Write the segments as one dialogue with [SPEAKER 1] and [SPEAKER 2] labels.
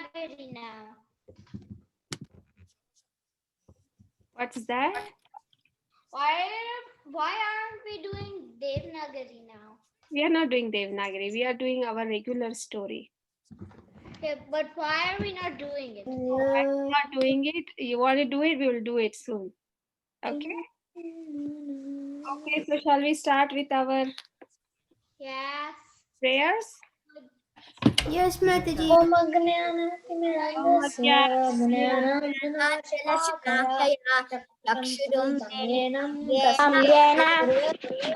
[SPEAKER 1] Devanagari now.
[SPEAKER 2] What's that?
[SPEAKER 1] Why aren't we doing Devanagari now?
[SPEAKER 2] We are not doing Devanagari. We are doing our regular story.
[SPEAKER 1] Okay, but why are we not doing it?
[SPEAKER 2] I'm not doing it. You want to do it? We will do it soon. Okay. Okay. So shall we start with our
[SPEAKER 1] Yes.
[SPEAKER 2] prayers?
[SPEAKER 3] Yes, Mataji.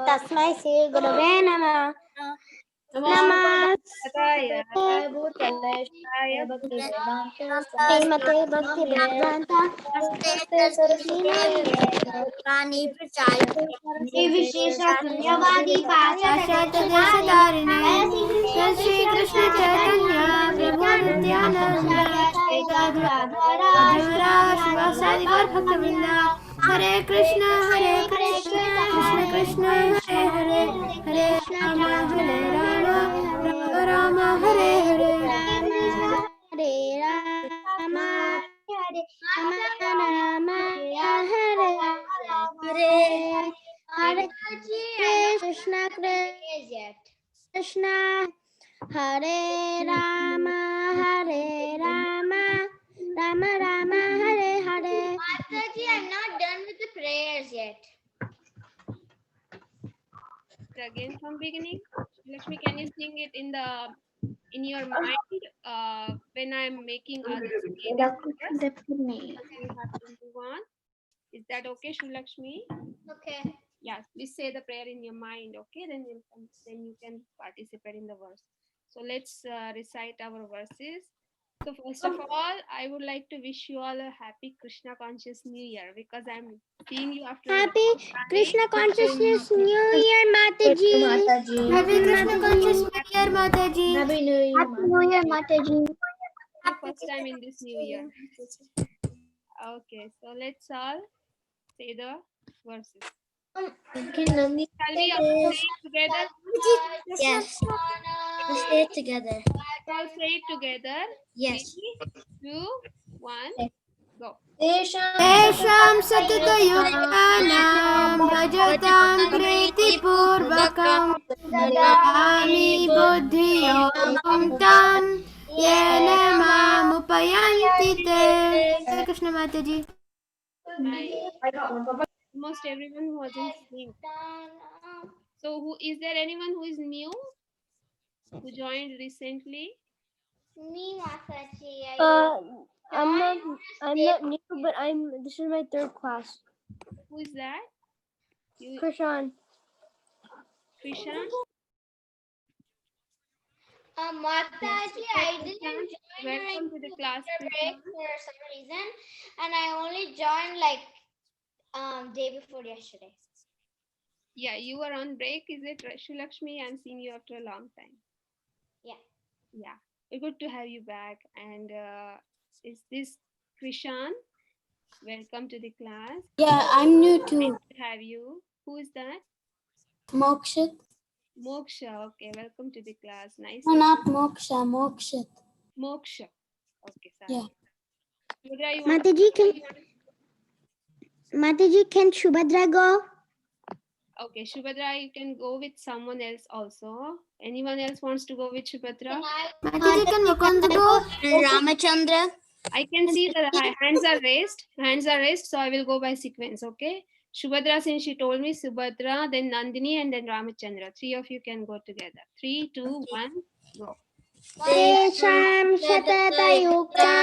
[SPEAKER 3] तस्मै श्री गुरवे नमः श्रीमते भक्ति वेदांता श्री कृष्ण चैतन्य प्रभु नित्यानंद अधूरा शिवासादि गौर भक्तवृंद हरे कृष्ण कृष्ण कृष्ण हरे हरे हरे राम राम हरे हरे हरे राम राम हरे हरे हरे कृष्ण कृष्ण हरे Ram Ram Ram Hare Hare.
[SPEAKER 1] Mataji, I'm not done with the prayers yet.
[SPEAKER 2] Again from beginning. Lakshmi, can you sing it in your mind when I'm making others say this verse? Then you have to move on. Is that okay, Shulakshmi?
[SPEAKER 1] Okay.
[SPEAKER 2] Yes, please say the prayer in your mind, okay? Then you can participate in the verse. So let's recite our verses. So first of all, I would like to wish you all a happy Krishna conscious New Year because I'm seeing you after a
[SPEAKER 3] Happy
[SPEAKER 2] long time.
[SPEAKER 3] Krishna Consciousness New Year, Mataji. Happy Krishna Conscious New Year, Mataji.
[SPEAKER 1] Happy New Year, Mataji.
[SPEAKER 2] The first time in this new year. Okay, so let's all say the verses. Shall we all say it together?
[SPEAKER 3] Yes. Let's say it together.
[SPEAKER 2] All say it together.
[SPEAKER 3] Yes.
[SPEAKER 2] 3, 2, 1, go.
[SPEAKER 3] तेषां सततयुक्तानां भजतां प्रीतिपूर्वकं ददामि बुद्धियोगं तं येन मामुपयान्ति ते. Hare Krishna Mataji.
[SPEAKER 2] Almost everyone who was in sync. So is there anyone who is new? Who joined recently?
[SPEAKER 1] Me, Mataji.
[SPEAKER 3] I'm not new, but this is my third class.
[SPEAKER 2] Who is that? You,
[SPEAKER 3] Krishan.
[SPEAKER 2] Krishan?
[SPEAKER 1] Mataji, I didn't join
[SPEAKER 2] Welcome to the class.
[SPEAKER 1] break for some reason, and I only joined like day before yesterday.
[SPEAKER 2] Yeah, you were on break. Is it Shulakshmi? I'm seeing you after a long time.
[SPEAKER 1] Yeah.
[SPEAKER 2] Yeah, good to have you back. And is this Krishan? Welcome to the class.
[SPEAKER 3] Yeah, I'm new too.
[SPEAKER 2] Nice to have you. Who is that?
[SPEAKER 3] Mokshit.
[SPEAKER 2] Moksha. Okay, welcome to the class. Nice.
[SPEAKER 3] No, not Moksha. Mokshit.
[SPEAKER 2] Moksha. Okay, sorry.
[SPEAKER 3] Yeah.
[SPEAKER 2] Shubhadra, you
[SPEAKER 3] Mataji, can Shubhadra go?
[SPEAKER 2] Okay, Shubhadra, you can go with someone else also. Anyone else wants to go with Shubhadra?
[SPEAKER 3] Mataji, can Mukund go? And Ramachandra.
[SPEAKER 2] I can see the hands are raised. Hands are raised, so I will go by sequence, okay? Shubhadra, since she told me, Subhadra, then Nandini, and then Ramachandra. 3 of you can go together. 3, 2, 1, go.
[SPEAKER 3] तेषां शततयुक्तानां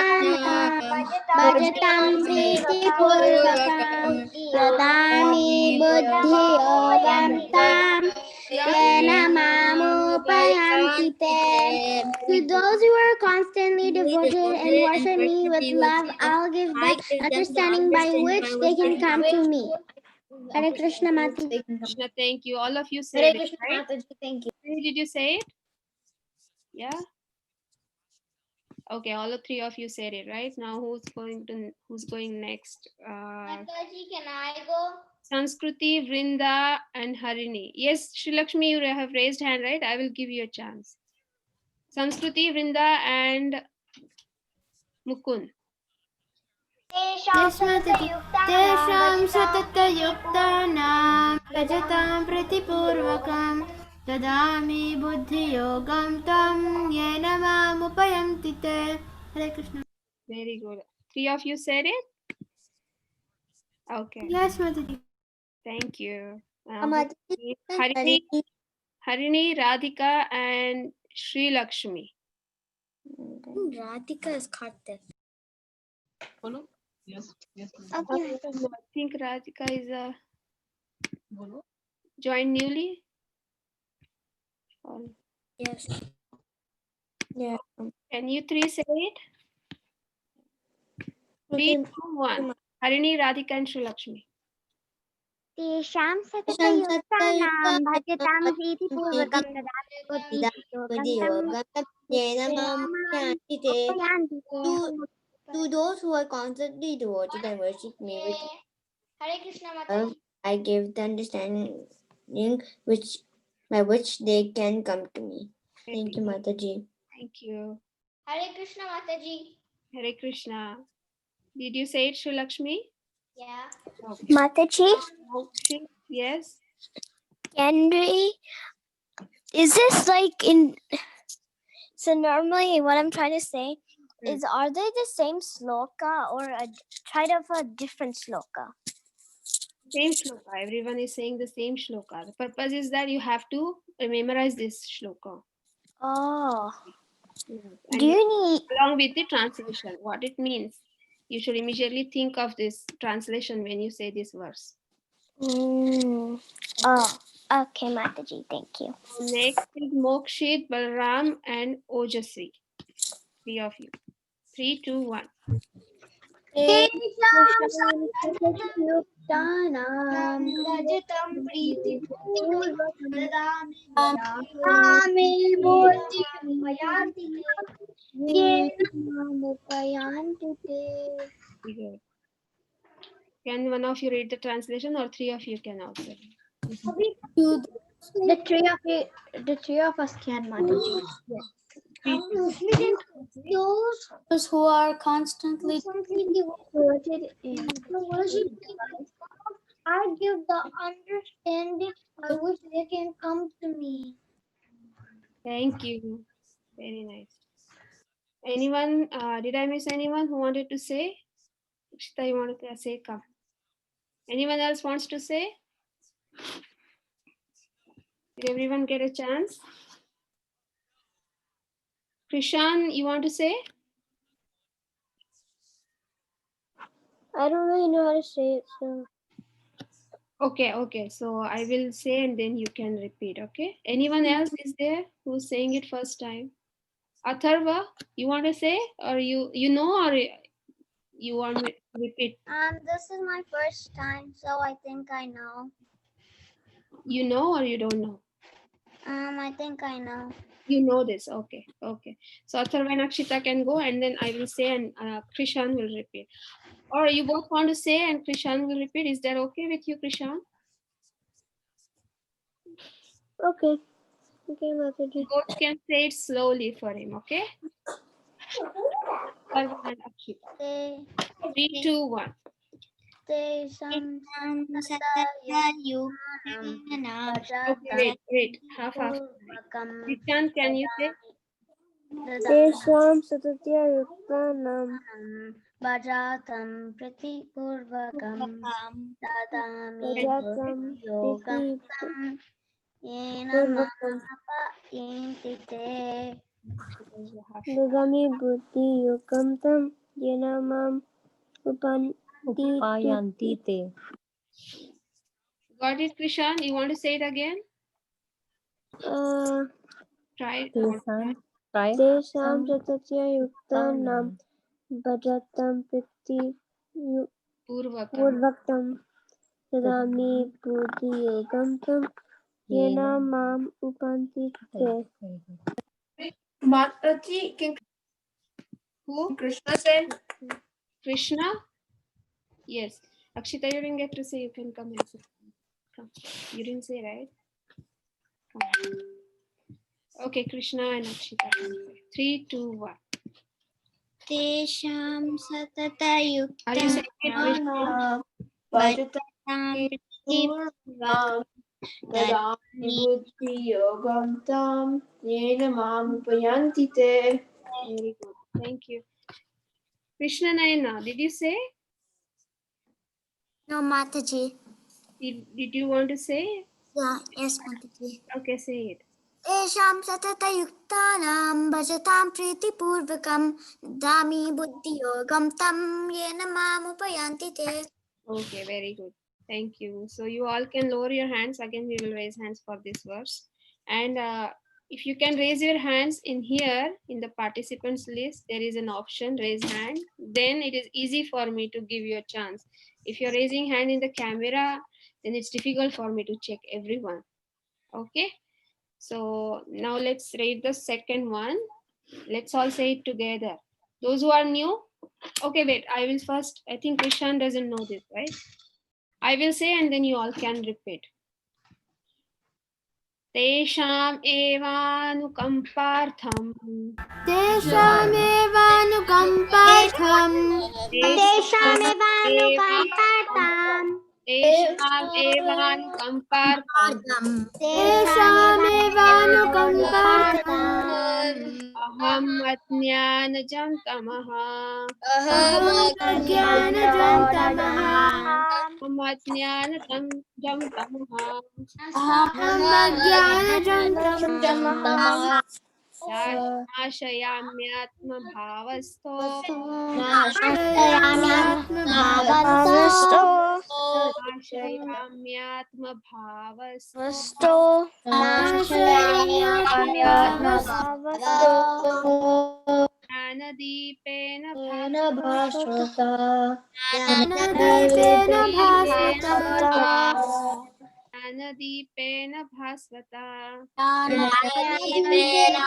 [SPEAKER 3] भजतां प्रीतिपूर्वकं ददामि बुद्धियोगं तं येन मामुपयान्ति ते. To those who are constantly devoted and worship me with love, I'll give them understanding by which they can come to me. Hare Krishna Mataji.
[SPEAKER 2] Krishna, thank you. All of you said it, right?
[SPEAKER 3] Thank you.
[SPEAKER 2] Did you say it? Yeah. Okay, all the 3 of you said it, right? Now who's going next?
[SPEAKER 1] Mataji, can I go?
[SPEAKER 2] Sanskriti, Vrinda, and Harini. Yes, Shrilakshmi, you have raised hand, right? I will give you a chance. Sanskriti, Vrinda, and Mukund.
[SPEAKER 1] तेषां
[SPEAKER 3] तेषां सततयुक्तानां भजतां प्रतिपूर्वकं ददामि बुद्धियोगं तं येन मामुपयन्ति ते. Hare Krishna.
[SPEAKER 2] Very good. 3 of you said it? Okay.
[SPEAKER 3] Yes, Mataji.
[SPEAKER 2] Thank you.
[SPEAKER 3] Mataji.
[SPEAKER 2] Harini, Radhika, and Sri Lakshmi.
[SPEAKER 3] Radhika is Karthik.
[SPEAKER 1] Yes.
[SPEAKER 2] I think Radhika is joined newly.
[SPEAKER 3] Yes. Yeah.
[SPEAKER 2] Can you three say it? 3, 2, 1. Harini, Radhika, and Sri Lakshmi.
[SPEAKER 1] तेषां सततयुक्तानां भजतां प्रीतिपूर्वकं ददामि बुद्धियोगं तं
[SPEAKER 3] येन मामुपयन्ति ते. To those who are constantly devoted and worship me with
[SPEAKER 1] Hare Krishna Mataji.
[SPEAKER 3] I give the understanding by which they can come to me. Thank you, Mataji.
[SPEAKER 2] Thank you.
[SPEAKER 1] Hare Krishna Mataji.
[SPEAKER 2] Hare Krishna. Did you say it, Sri Lakshmi?
[SPEAKER 1] Yeah.
[SPEAKER 2] Okay.
[SPEAKER 4] Mataji,
[SPEAKER 2] Yes.
[SPEAKER 4] can we? Is this like in? So normally, what I'm trying to say is, are they the same sloka or a kind of a different sloka?
[SPEAKER 2] Same shloka. Everyone is saying the same shloka. The purpose is that you have to memorize this shloka.
[SPEAKER 4] Oh.
[SPEAKER 2] Yes.
[SPEAKER 4] Do you need?
[SPEAKER 2] Along with the translation, what it means. You should immediately think of this translation when you say this verse.
[SPEAKER 4] Oh. Okay, Mataji. Thank you.
[SPEAKER 2] Next is Mokshit, Balram, and Ojasvi. 3 of you. 3, 2, 1.
[SPEAKER 1] तेषां भजतं प्रीतिपूर्वकं ददामि बुद्धिमुपयान्ति येन मामुपयान्ति ते.
[SPEAKER 2] Can one of you read the translation, or 3 of you can also?
[SPEAKER 1] The three of us can, Mataji.
[SPEAKER 3] Those who are constantly
[SPEAKER 1] Devoted in worship, I give the understanding by which they can come to me.
[SPEAKER 2] Thank you. Very nice. Anyone, did I miss anyone who wanted to say? Ikshita, you wanted to say, come. Anyone else wants to say? Did everyone get a chance? Krishan, you want to say?
[SPEAKER 4] I don't really know how to say it, so.
[SPEAKER 2] Okay. So I will say and then you can repeat, okay? Anyone else is there who's saying it first time? Atharva, you want to say, or you know, or you want me to repeat?
[SPEAKER 1] This is my first time, so I think I know.
[SPEAKER 2] You know or you don't know?
[SPEAKER 1] I think I know.
[SPEAKER 2] You know this, okay. So Atharva and Akshita can go, and then I will say, and Krishan will repeat. Or you both want to say and Krishan will repeat. Is that okay with you, Krishan?
[SPEAKER 4] Okay. Okay, Mataji.
[SPEAKER 2] You both can say it slowly for him, okay? Atharva and Akshita. 3, 2, 1.
[SPEAKER 1] Teşam
[SPEAKER 2] Wait. Half. Krishan, can you say?
[SPEAKER 4] Tesham satatya yuktanam
[SPEAKER 1] Bhajatam pratipurvakam dadami
[SPEAKER 4] Bhajatam
[SPEAKER 1] yogam yena mapa intite.
[SPEAKER 4] Dadami buddhi yukam tam yena mam upanti te.
[SPEAKER 2] Got it, Krishan? You want to say it again? Try.
[SPEAKER 4] Tesham satatya yuktanam Bhajatam priti purvakam Dadami buddhi yukam tam yena mam upanti te.
[SPEAKER 3] Mataji, can
[SPEAKER 2] Who?
[SPEAKER 3] Krishna say?
[SPEAKER 2] Krishna? Yes. Akshita, you didn't get to say. You can come and say. Come. You didn't say, right? Come. Okay, Krishna and Akshita. 3, 2, 1.
[SPEAKER 3] Tesham
[SPEAKER 2] Are you saying it, Krishna?
[SPEAKER 3] Bhajatam Pritipurvam
[SPEAKER 5] Dadami buddhi yogam tam yena mam upayanti te.
[SPEAKER 2] Very good. Thank you. Krishna Nayana, did you say?
[SPEAKER 3] No, Mataji.
[SPEAKER 2] Did you want to say?
[SPEAKER 3] Yeah, yes, Mataji.
[SPEAKER 2] Okay, say it.
[SPEAKER 3] Tesham satatayuktanam bhajatam pritipurvakam dami buddhi yogam tam yena mam upayanti te.
[SPEAKER 2] Okay, very good. Thank you. So you all can lower your hands. Again, we will raise hands for this verse. And if you can raise your hands in here, in the participants list, there is an option, raise hand. Then it is easy for me to give you a chance. If you're raising hand in the camera, then it's difficult for me to check everyone. Okay. So now let's read the second one. Let's all say it together. Those who are new, okay, wait, I will first, I think Krishan doesn't know this, right? I will say and then you all can repeat. Tesham evanukampartham.
[SPEAKER 3] Teshamevanukampartham.
[SPEAKER 2] Tesham
[SPEAKER 3] Teshamevanukampartham.
[SPEAKER 2] evanukampartham.
[SPEAKER 3] Teshamevanukampartham.
[SPEAKER 2] Aham ajnanajam tamaha.
[SPEAKER 3] Aham ajnanajam tamaha.
[SPEAKER 2] Aham ajnanatam jam tamaha.
[SPEAKER 3] Aham ajnanajam tamaha.
[SPEAKER 2] Nashayamyatma bhavastho.
[SPEAKER 3] Nashayamyatmabhavasto.
[SPEAKER 2] Nashayamyatma bhavastho.
[SPEAKER 3] Nashayamyatmabhavasto.
[SPEAKER 2] Jnanadipena
[SPEAKER 1] Bhaswata.
[SPEAKER 3] Jnanadipena bhasvata.
[SPEAKER 2] Jnanadipena bhasvata.
[SPEAKER 3] Jnanadipena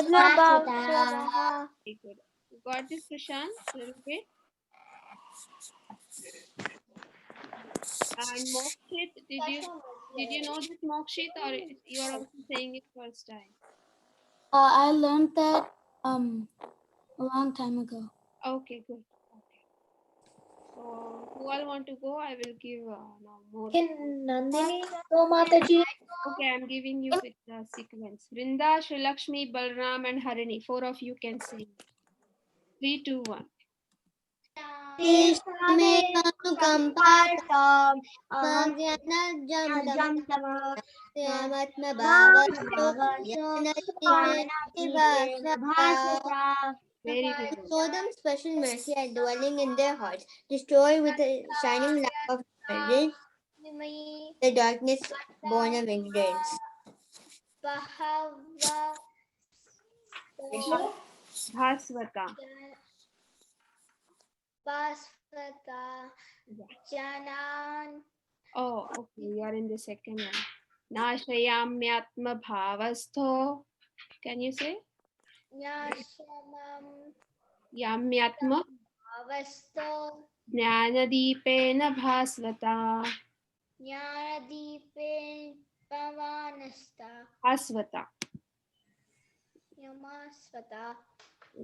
[SPEAKER 3] bhasvata.
[SPEAKER 2] Very good. You got this, Krishan? Little bit. And Mokshit, did you know this Mokshit or you are also saying it first time?
[SPEAKER 3] I learned that a long time ago.
[SPEAKER 2] Okay, good. Okay. So who all want to go? I will give now more.
[SPEAKER 1] Can Nandini go, Mataji?
[SPEAKER 2] Okay, I'm giving you with the sequence. Vrunda, Srilakshmi, Balram, and Harini. 4 of you can sing. 3, 2, 1.
[SPEAKER 3] Teshamevanukampartham. Ajnanajam tamaha. Nashayamyatmabhavasto. Jnanadipena bhasvata.
[SPEAKER 2] Very good.
[SPEAKER 3] Show them special mercy and dwelling in their hearts. Destroy with the shining lamp of knowledge the darkness born of ignorance.
[SPEAKER 2] Bhasvata. Oh, okay. You are in the second one. Nashayamyatma bhavastho. Can you say? Yamyatma jnanadipena bhasvata. Bhasvata.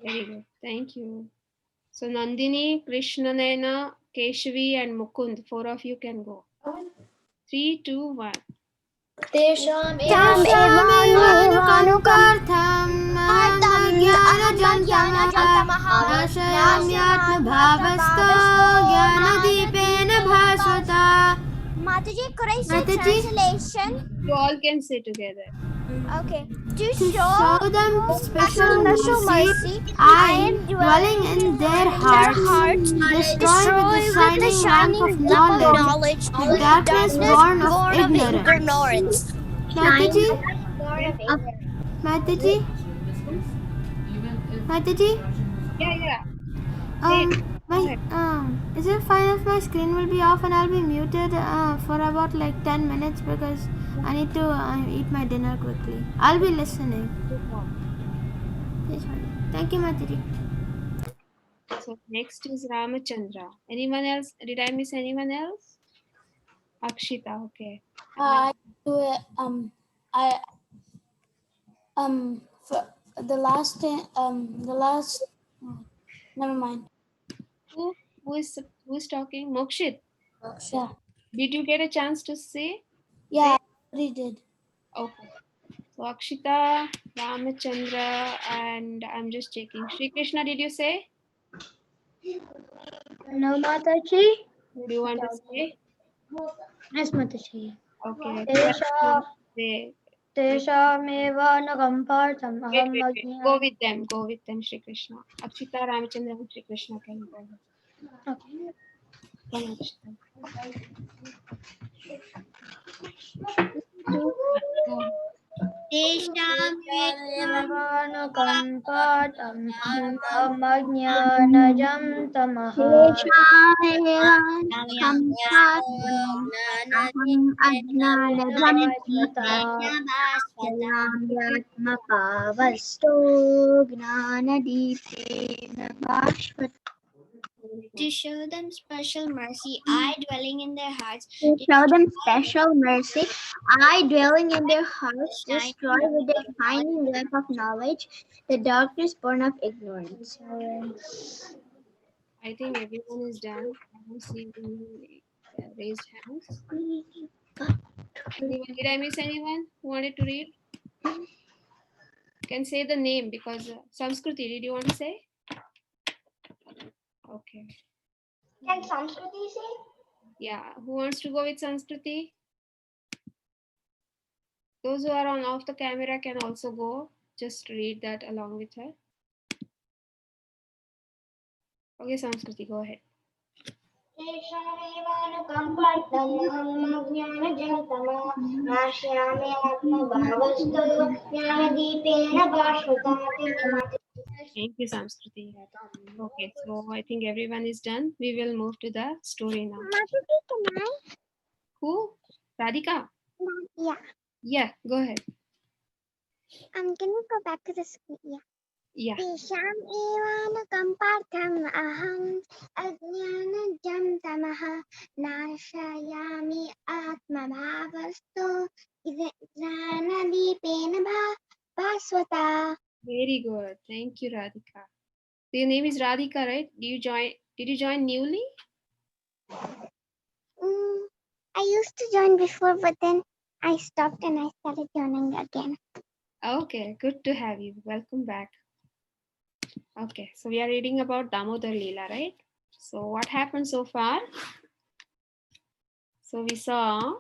[SPEAKER 2] Very good. Thank you. So Nandini, Krishnanayana, Keshavi, and Mukund. 4 of you can go. 3, 2, 1.
[SPEAKER 1] Tesham
[SPEAKER 3] Teshamevanukampartham. Ajnanajam tamaha. Nashayamyatmabhavasto. Jnanadipena bhasvata.
[SPEAKER 4] Mataji, could I say
[SPEAKER 3] Mataji?
[SPEAKER 4] translation?
[SPEAKER 2] You all can say together.
[SPEAKER 4] Okay. To
[SPEAKER 3] To
[SPEAKER 4] show
[SPEAKER 3] show them special mercy
[SPEAKER 4] I am
[SPEAKER 3] and dwelling in their hearts, destroy with the shining lamp of knowledge the darkness born of ignorance. Mataji? Mataji? Mataji?
[SPEAKER 2] Yeah.
[SPEAKER 3] Is it fine if my screen will be off and I'll be muted for about like 10 minutes because I need to eat my dinner quickly. I'll be listening. Yes, fine. Thank you, Mataji.
[SPEAKER 2] So next is Ramachandra. Anyone else? Did I miss anyone else? Akshita, okay.
[SPEAKER 3] I do it. For the last Never mind.
[SPEAKER 2] Who is talking? Mokshit.
[SPEAKER 3] Yeah.
[SPEAKER 2] Did you get a chance to say?
[SPEAKER 3] Yeah, I already did.
[SPEAKER 2] Okay. So Akshita, Ramachandra, and I'm just checking. Shri Krishna, did you say?
[SPEAKER 1] No, Mataji.
[SPEAKER 2] What do you want to say?
[SPEAKER 1] Yes, Mataji.
[SPEAKER 2] Okay.
[SPEAKER 1] Tesha,
[SPEAKER 2] Say.
[SPEAKER 1] Teshameva Nagampartam
[SPEAKER 2] Wait,
[SPEAKER 1] Aham
[SPEAKER 2] wait, wait. Go
[SPEAKER 1] Magyan.
[SPEAKER 2] with them. Go with them, Shri Krishna. Akshita, Ramachandra, and Shri Krishna can go.
[SPEAKER 1] Okay.
[SPEAKER 2] Come on, Akshita. Two. Go.
[SPEAKER 1] Teshameva Aham Magyanajam Tamaha.
[SPEAKER 3] Pavasto Gnanadipena Bhashvat. To show them special mercy, I dwelling in their hearts. To show them special mercy, I dwelling in their hearts, destroy with the shining lamp of knowledge the darkness born of ignorance.
[SPEAKER 2] I think everyone is done. I don't see any raised hands. Anyone? Did I miss anyone who wanted to read? Can say the name because Samskriti, did you want to say? Okay.
[SPEAKER 3] Can Samskriti say?
[SPEAKER 2] Yeah. Who wants to go with Samskriti? Those who are on off the camera can also go. Just read that along with her. Okay, Samskriti, go ahead. Thank you, Samskriti. Okay, so I think everyone is done. We will move to the story now. Who? Radhika?
[SPEAKER 3] Yeah.
[SPEAKER 2] Yeah, go ahead.
[SPEAKER 3] Can you go back to the screen? Yeah.
[SPEAKER 2] Yeah.
[SPEAKER 3] Tesham evanukam partham aham ajnanajam tamaha nashayami atmabhavastu jnanadipena bhaswata.
[SPEAKER 2] Very good. Thank you, Radhika. So your name is Radhika, right? Did you join newly?
[SPEAKER 3] I used to join before, but then I stopped and I started joining again.
[SPEAKER 2] Okay, good to have you. Welcome back. Okay, so we are reading about Damodhar Leela, right? So what happened so far? So we saw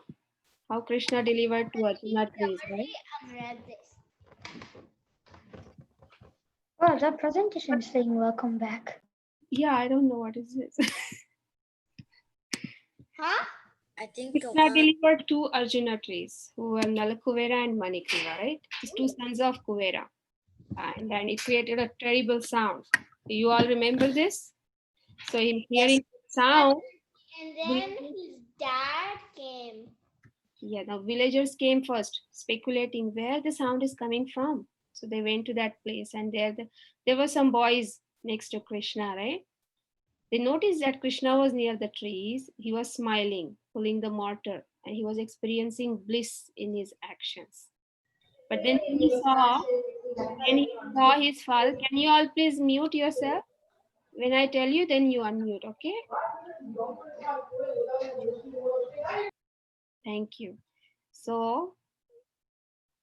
[SPEAKER 2] how Krishna delivered to Arjuna trees, right?
[SPEAKER 3] I've read this.
[SPEAKER 1] Oh, the presentation is saying welcome back.
[SPEAKER 2] Yeah, I don't know what is this.
[SPEAKER 3] Huh? I think
[SPEAKER 2] Krishna delivered two Arjuna trees, who were Nalakuvera and Manikriva, right? These two sons of Kuvera. And then it created a terrible sound. Do you all remember this? So in hearing sound,
[SPEAKER 3] And then his dad came.
[SPEAKER 2] yeah, the villagers came first, speculating where the sound is coming from. So they went to that place, and there were some boys next to Krishna, right? They noticed that Krishna was near the trees. He was smiling, pulling the mortar, and he was experiencing bliss in his actions. But then when he saw his father, can you all please mute yourself? When I tell you, then you unmute, okay? Thank you. So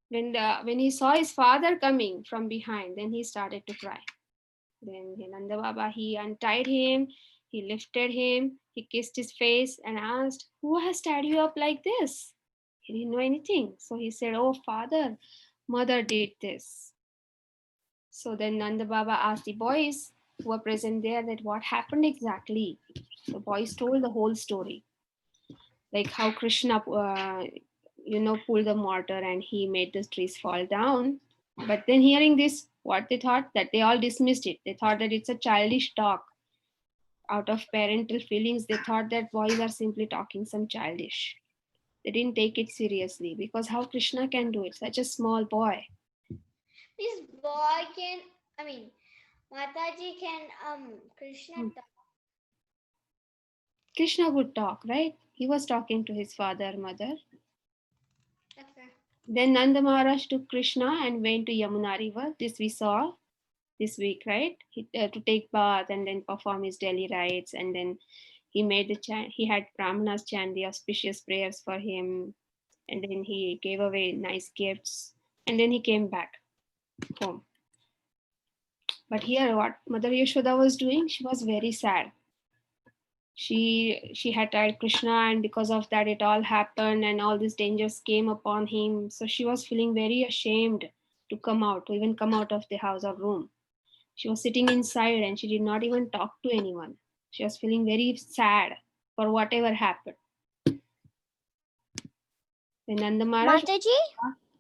[SPEAKER 2] when he saw his father coming from behind, then he started to cry. Then Nanda Baba, he untied him, he lifted him, he kissed his face and asked, "Who has tied you up like this?" He didn't know anything. So he said, "Oh, father, mother did this." So then Nanda Baba asked the boys who were present there that what happened exactly. The boys told the whole story, like how Krishna, pulled the mortar and he made the trees fall down. But then hearing this, what they thought, that they all dismissed it. They thought that it's a childish talk. Out of parental feelings, they thought that boys are simply talking some childish. They didn't take it seriously because how Krishna can do it? Such a small boy.
[SPEAKER 3] This boy can, Mataji can, Krishna talk.
[SPEAKER 2] Krishna would talk, right? He was talking to his father, mother.
[SPEAKER 3] Okay.
[SPEAKER 2] Then Nanda Maharaj took Krishna and went to Yamuna river. This we saw. this week, right? To take bath and then perform his daily rites, and then he made the chant. He had brahmanas chant the auspicious prayers for him, and then he gave away nice gifts, and then he came back home. But here, what Mother Yashoda was doing, she was very sad. She had tried Krishna, and because of that, it all happened, and all these dangers came upon him. So she was feeling very ashamed to come out, to even come out of the house or room. She was sitting inside, and she did not even talk to anyone. She was feeling very sad for whatever happened. Then Nanda Maharaj,
[SPEAKER 4] Mataji,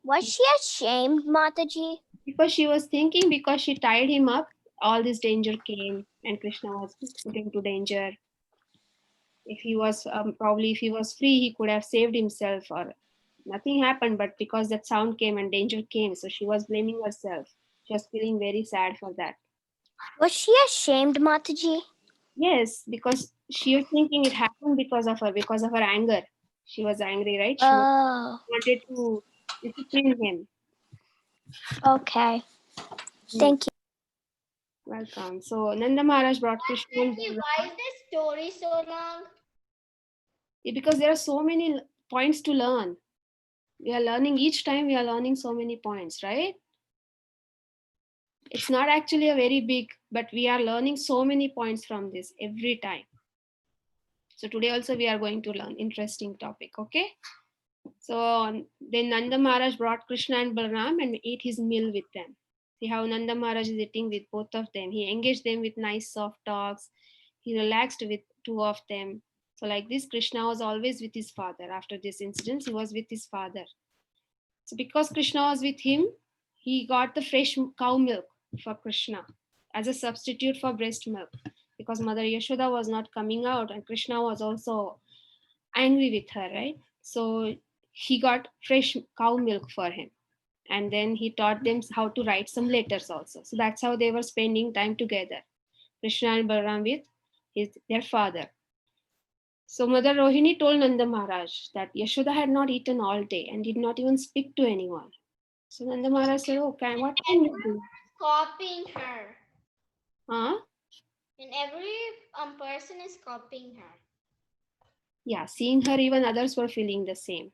[SPEAKER 4] was she ashamed, Mataji?
[SPEAKER 2] because she was thinking, because she tied him up, all this danger came, and Krishna was put into danger. If he was probably if he was free, he could have saved himself, or nothing happened. But because that sound came and danger came, so she was blaming herself. She was feeling very sad for that.
[SPEAKER 4] Was she ashamed, Mataji?
[SPEAKER 2] Yes, because she was thinking it happened because of her anger. She was angry, right? She
[SPEAKER 4] Oh,
[SPEAKER 2] wanted to discipline him.
[SPEAKER 4] okay. Thank you.
[SPEAKER 2] Welcome. So Nanda Maharaj brought Krishna and
[SPEAKER 3] Why
[SPEAKER 2] Balram.
[SPEAKER 3] is this story so long?
[SPEAKER 2] Because there are so many points to learn. We are learning each time. We are learning so many points, right? It's not actually a very big, but we are learning so many points from this every time. So today also we are going to learn interesting topic. Okay. So then Nanda Maharaj brought Krishna and Balram and ate his meal with them. See how Nanda Maharaj is eating with both of them. He engaged them with nice soft talks. He relaxed with two of them. So like this, Krishna was always with his father. After this incident, he was with his father. So because Krishna was with him, he got the fresh cow milk for Krishna as a substitute for breast milk, because Mother Yashoda was not coming out and Krishna was also angry with her, right? So he got fresh cow milk for him. And then he taught them how to write some letters also. So that's how they were spending time together, Krishna and Balaram with their father. So Mother Rohini told Nanda Maharaj that Yashoda had not eaten all day and did not even speak to anyone. So Nanda Maharaj said, "Oh, what can we do?"
[SPEAKER 3] Copying her.
[SPEAKER 2] Huh?
[SPEAKER 3] And every person is copying her.
[SPEAKER 2] Yeah, seeing her, even others were feeling the same.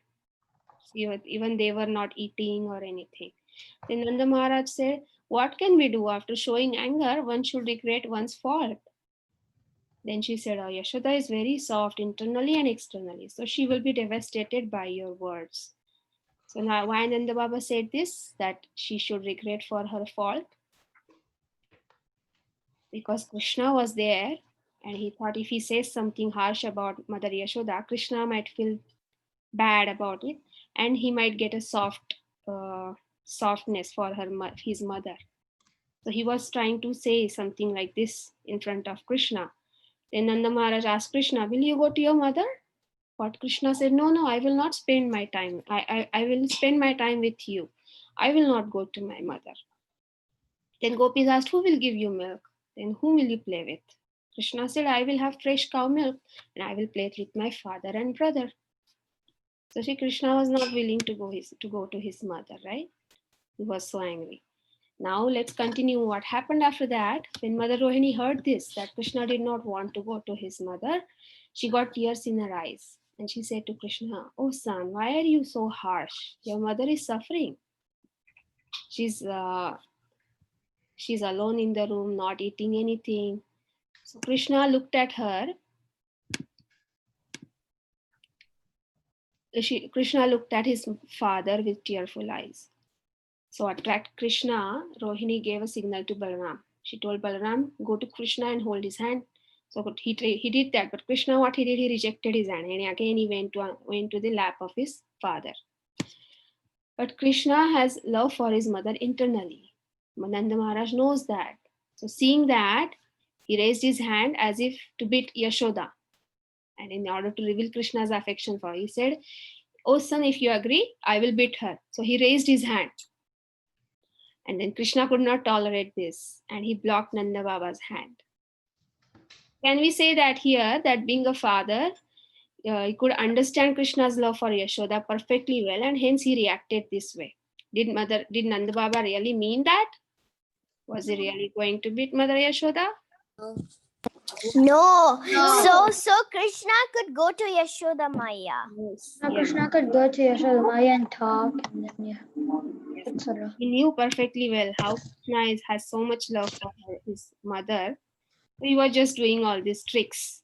[SPEAKER 2] Even they were not eating or anything. Then Nanda Maharaj said, "What can we do? After showing anger, one should regret one's fault." Then she said, "Oh, Yashoda is very soft internally and externally, so she will be devastated by your words." So now why Nanda Baba said this, that she should regret for her fault? Because Krishna was there and he thought if he says something harsh about Mother Yashoda, Krishna might feel bad about it and he might get a softness for his mother. So he was trying to say something like this in front of Krishna. Then Nanda Maharaj asked Krishna, "Will you go to your mother?" But Krishna said, "No, I will not spend my time. I will spend my time with you. I will not go to my mother." Then Gopis asked, "Who will give you milk? Then whom will you play with?" Krishna said, "I will have fresh cow milk and I will play with my father and brother." So Shri Krishna was not willing to go to his mother, right? He was so angry. Now let's continue what happened after that. When Mother Rohini heard this, that Krishna did not want to go to his mother, she got tears in her eyes. And she said to Krishna, "Oh son, why are you so harsh? Your mother is suffering. She's she's alone in the room, not eating anything." So Krishna looked at her. Krishna looked at his father with tearful eyes. So attract Krishna, Rohini gave a signal to Balaram. She told Balaram, "Go to Krishna and hold his hand." So he did that, but Krishna, what he did, he rejected his hand, and again he went to the lap of his father. But Krishna has love for his mother internally. Nanda Maharaj knows that. So seeing that, he raised his hand as if to beat Yashoda. And in order to reveal Krishna's affection for her, he said, "Oh son, if you agree, I will beat her." So he raised his hand. And then Krishna could not tolerate this and he blocked Nanda Baba's hand. Can we say that here, that being a father, he could understand Krishna's love for Yashoda perfectly well and hence he reacted this way? Did Nanda Baba really mean that? Was he really going to beat Mother Yashoda?
[SPEAKER 4] No. So Krishna could go to Yashoda Maya.
[SPEAKER 2] Yes.
[SPEAKER 1] Now
[SPEAKER 2] Yes.
[SPEAKER 1] Krishna could go to Yashoda Maya and talk, and then
[SPEAKER 2] Yes.
[SPEAKER 1] etc.
[SPEAKER 2] He knew perfectly well how Krishna has so much love for his mother. He was just doing all these tricks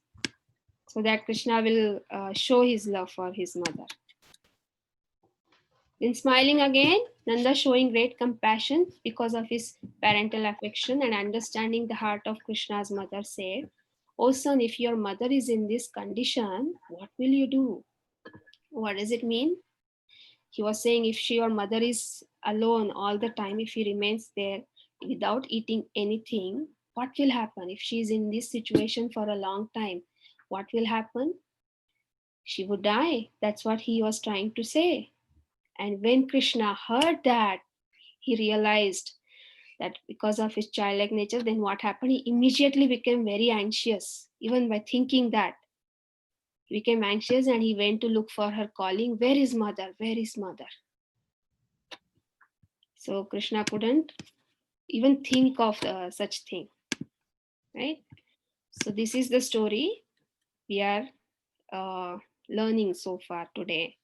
[SPEAKER 2] so that Krishna will show his love for his mother. Then smiling again, Nanda showing great compassion because of his parental affection and understanding the heart of Krishna's mother said, "Oh son, if your mother is in this condition, what will you do?" What does it mean? He was saying if your mother is alone all the time, if he remains there without eating anything, what will happen? If she is in this situation for a long time, what will happen? She would die. That's what he was trying to say. And when Krishna heard that, he realized that because of his childlike nature, then what happened? He immediately became very anxious, even by thinking that. He became anxious and he went to look for her, calling, "Where is mother? Where is mother?" So Krishna couldn't even think of such thing, right? So this is the story we are learning so far today.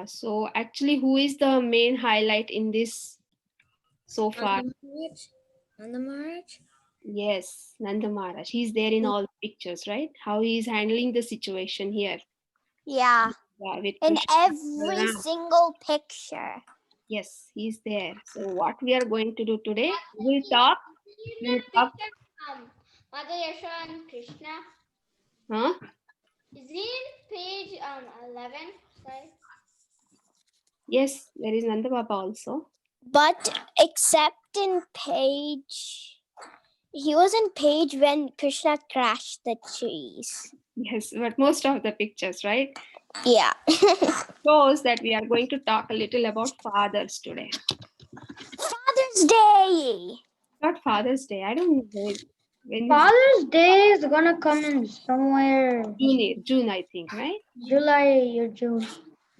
[SPEAKER 2] So actually, who is the main highlight in this so far?
[SPEAKER 3] Nanda Maharaj?
[SPEAKER 2] Yes, Nanda Maharaj. He's there in all the pictures, right? How he is handling the situation here.
[SPEAKER 4] Yeah.
[SPEAKER 2] With
[SPEAKER 4] In
[SPEAKER 2] Krishna.
[SPEAKER 4] every single picture.
[SPEAKER 2] Yes, he's there. So what we are going to do today, we'll talk.
[SPEAKER 3] Mother Yashoda and Krishna.
[SPEAKER 2] Huh?
[SPEAKER 3] Is he in page 11? Sorry.
[SPEAKER 2] Yes, there is Nanda Baba also.
[SPEAKER 4] But except in page, he was in page when Krishna crashed the trees.
[SPEAKER 2] Yes, but most of the pictures, right?
[SPEAKER 4] Yeah.
[SPEAKER 2] Shows that we are going to talk a little about fathers today.
[SPEAKER 4] Father's Day.
[SPEAKER 2] Not Father's Day. I don't know when is
[SPEAKER 1] Father's Day is gonna come in somewhere
[SPEAKER 2] June, I think, right?
[SPEAKER 1] July or June.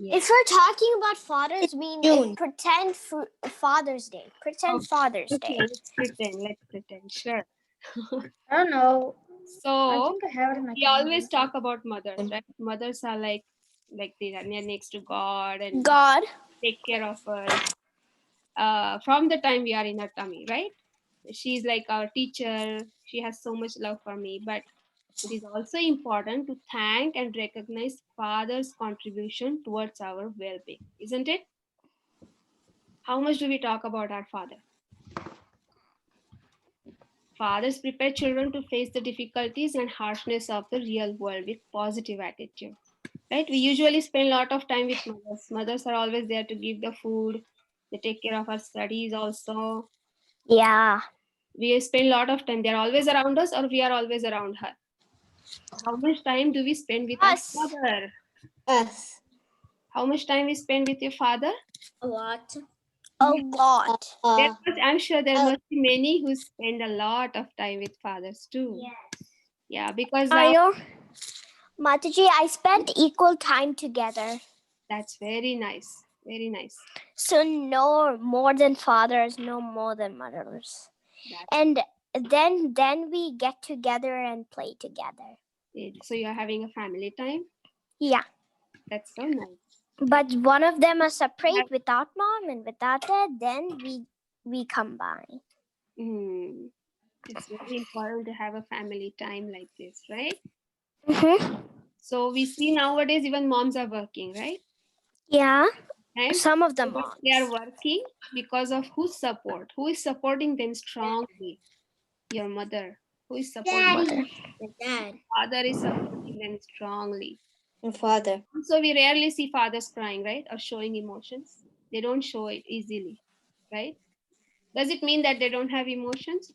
[SPEAKER 4] If we're talking about fathers, we need pretend Father's Day. Pretend Father's
[SPEAKER 2] Okay,
[SPEAKER 4] Day.
[SPEAKER 2] let's pretend, sure.
[SPEAKER 1] I don't know. I
[SPEAKER 2] So
[SPEAKER 1] think I have it in my
[SPEAKER 2] we always talk about mothers, right? Mothers are like they are next to God and
[SPEAKER 4] God.
[SPEAKER 2] take care of us from the time we are in her tummy, right? She's like our teacher. She has so much love for me, but it is also important to thank and recognize father's contribution towards our well-being, isn't it? How much do we talk about our father? Fathers prepare children to face the difficulties and harshness of the real world with positive attitude. Right? We usually spend a lot of time with mothers. Mothers are always there to give the food. They take care of our studies also.
[SPEAKER 4] Yeah.
[SPEAKER 2] We spend a lot of time. They're always around us or we are always around her. How much time do we spend with
[SPEAKER 4] Us.
[SPEAKER 2] our father?
[SPEAKER 3] Us.
[SPEAKER 2] How much time we spend with your father?
[SPEAKER 3] A lot.
[SPEAKER 4] A lot.
[SPEAKER 2] I'm sure there must be many who spend a lot of time with fathers too.
[SPEAKER 1] Yes.
[SPEAKER 2] Yeah, because
[SPEAKER 4] I know. Mataji, I spent equal time together.
[SPEAKER 2] that's very nice. Very nice.
[SPEAKER 4] So no more than fathers, no more than mothers.
[SPEAKER 2] That's
[SPEAKER 4] And then we get together and play together.
[SPEAKER 2] it. So you're having a family time?
[SPEAKER 4] Yeah.
[SPEAKER 2] That's so nice.
[SPEAKER 4] But one of them is separate without mom and without dad, then we combine.
[SPEAKER 2] It's very important to have a family time like this, right?
[SPEAKER 4] Mm-hmm.
[SPEAKER 2] So we see nowadays even moms are working, right?
[SPEAKER 4] Yeah.
[SPEAKER 2] And
[SPEAKER 4] Some of them
[SPEAKER 2] they are
[SPEAKER 4] moms.
[SPEAKER 2] working because of whose support? Who is supporting them strongly? Your mother. Who is supporting them?
[SPEAKER 3] Dad.
[SPEAKER 2] Father is supporting them strongly.
[SPEAKER 3] And father.
[SPEAKER 2] So we rarely see fathers crying, right? Or showing emotions. They don't show it easily, right? Does it mean that they don't have emotions?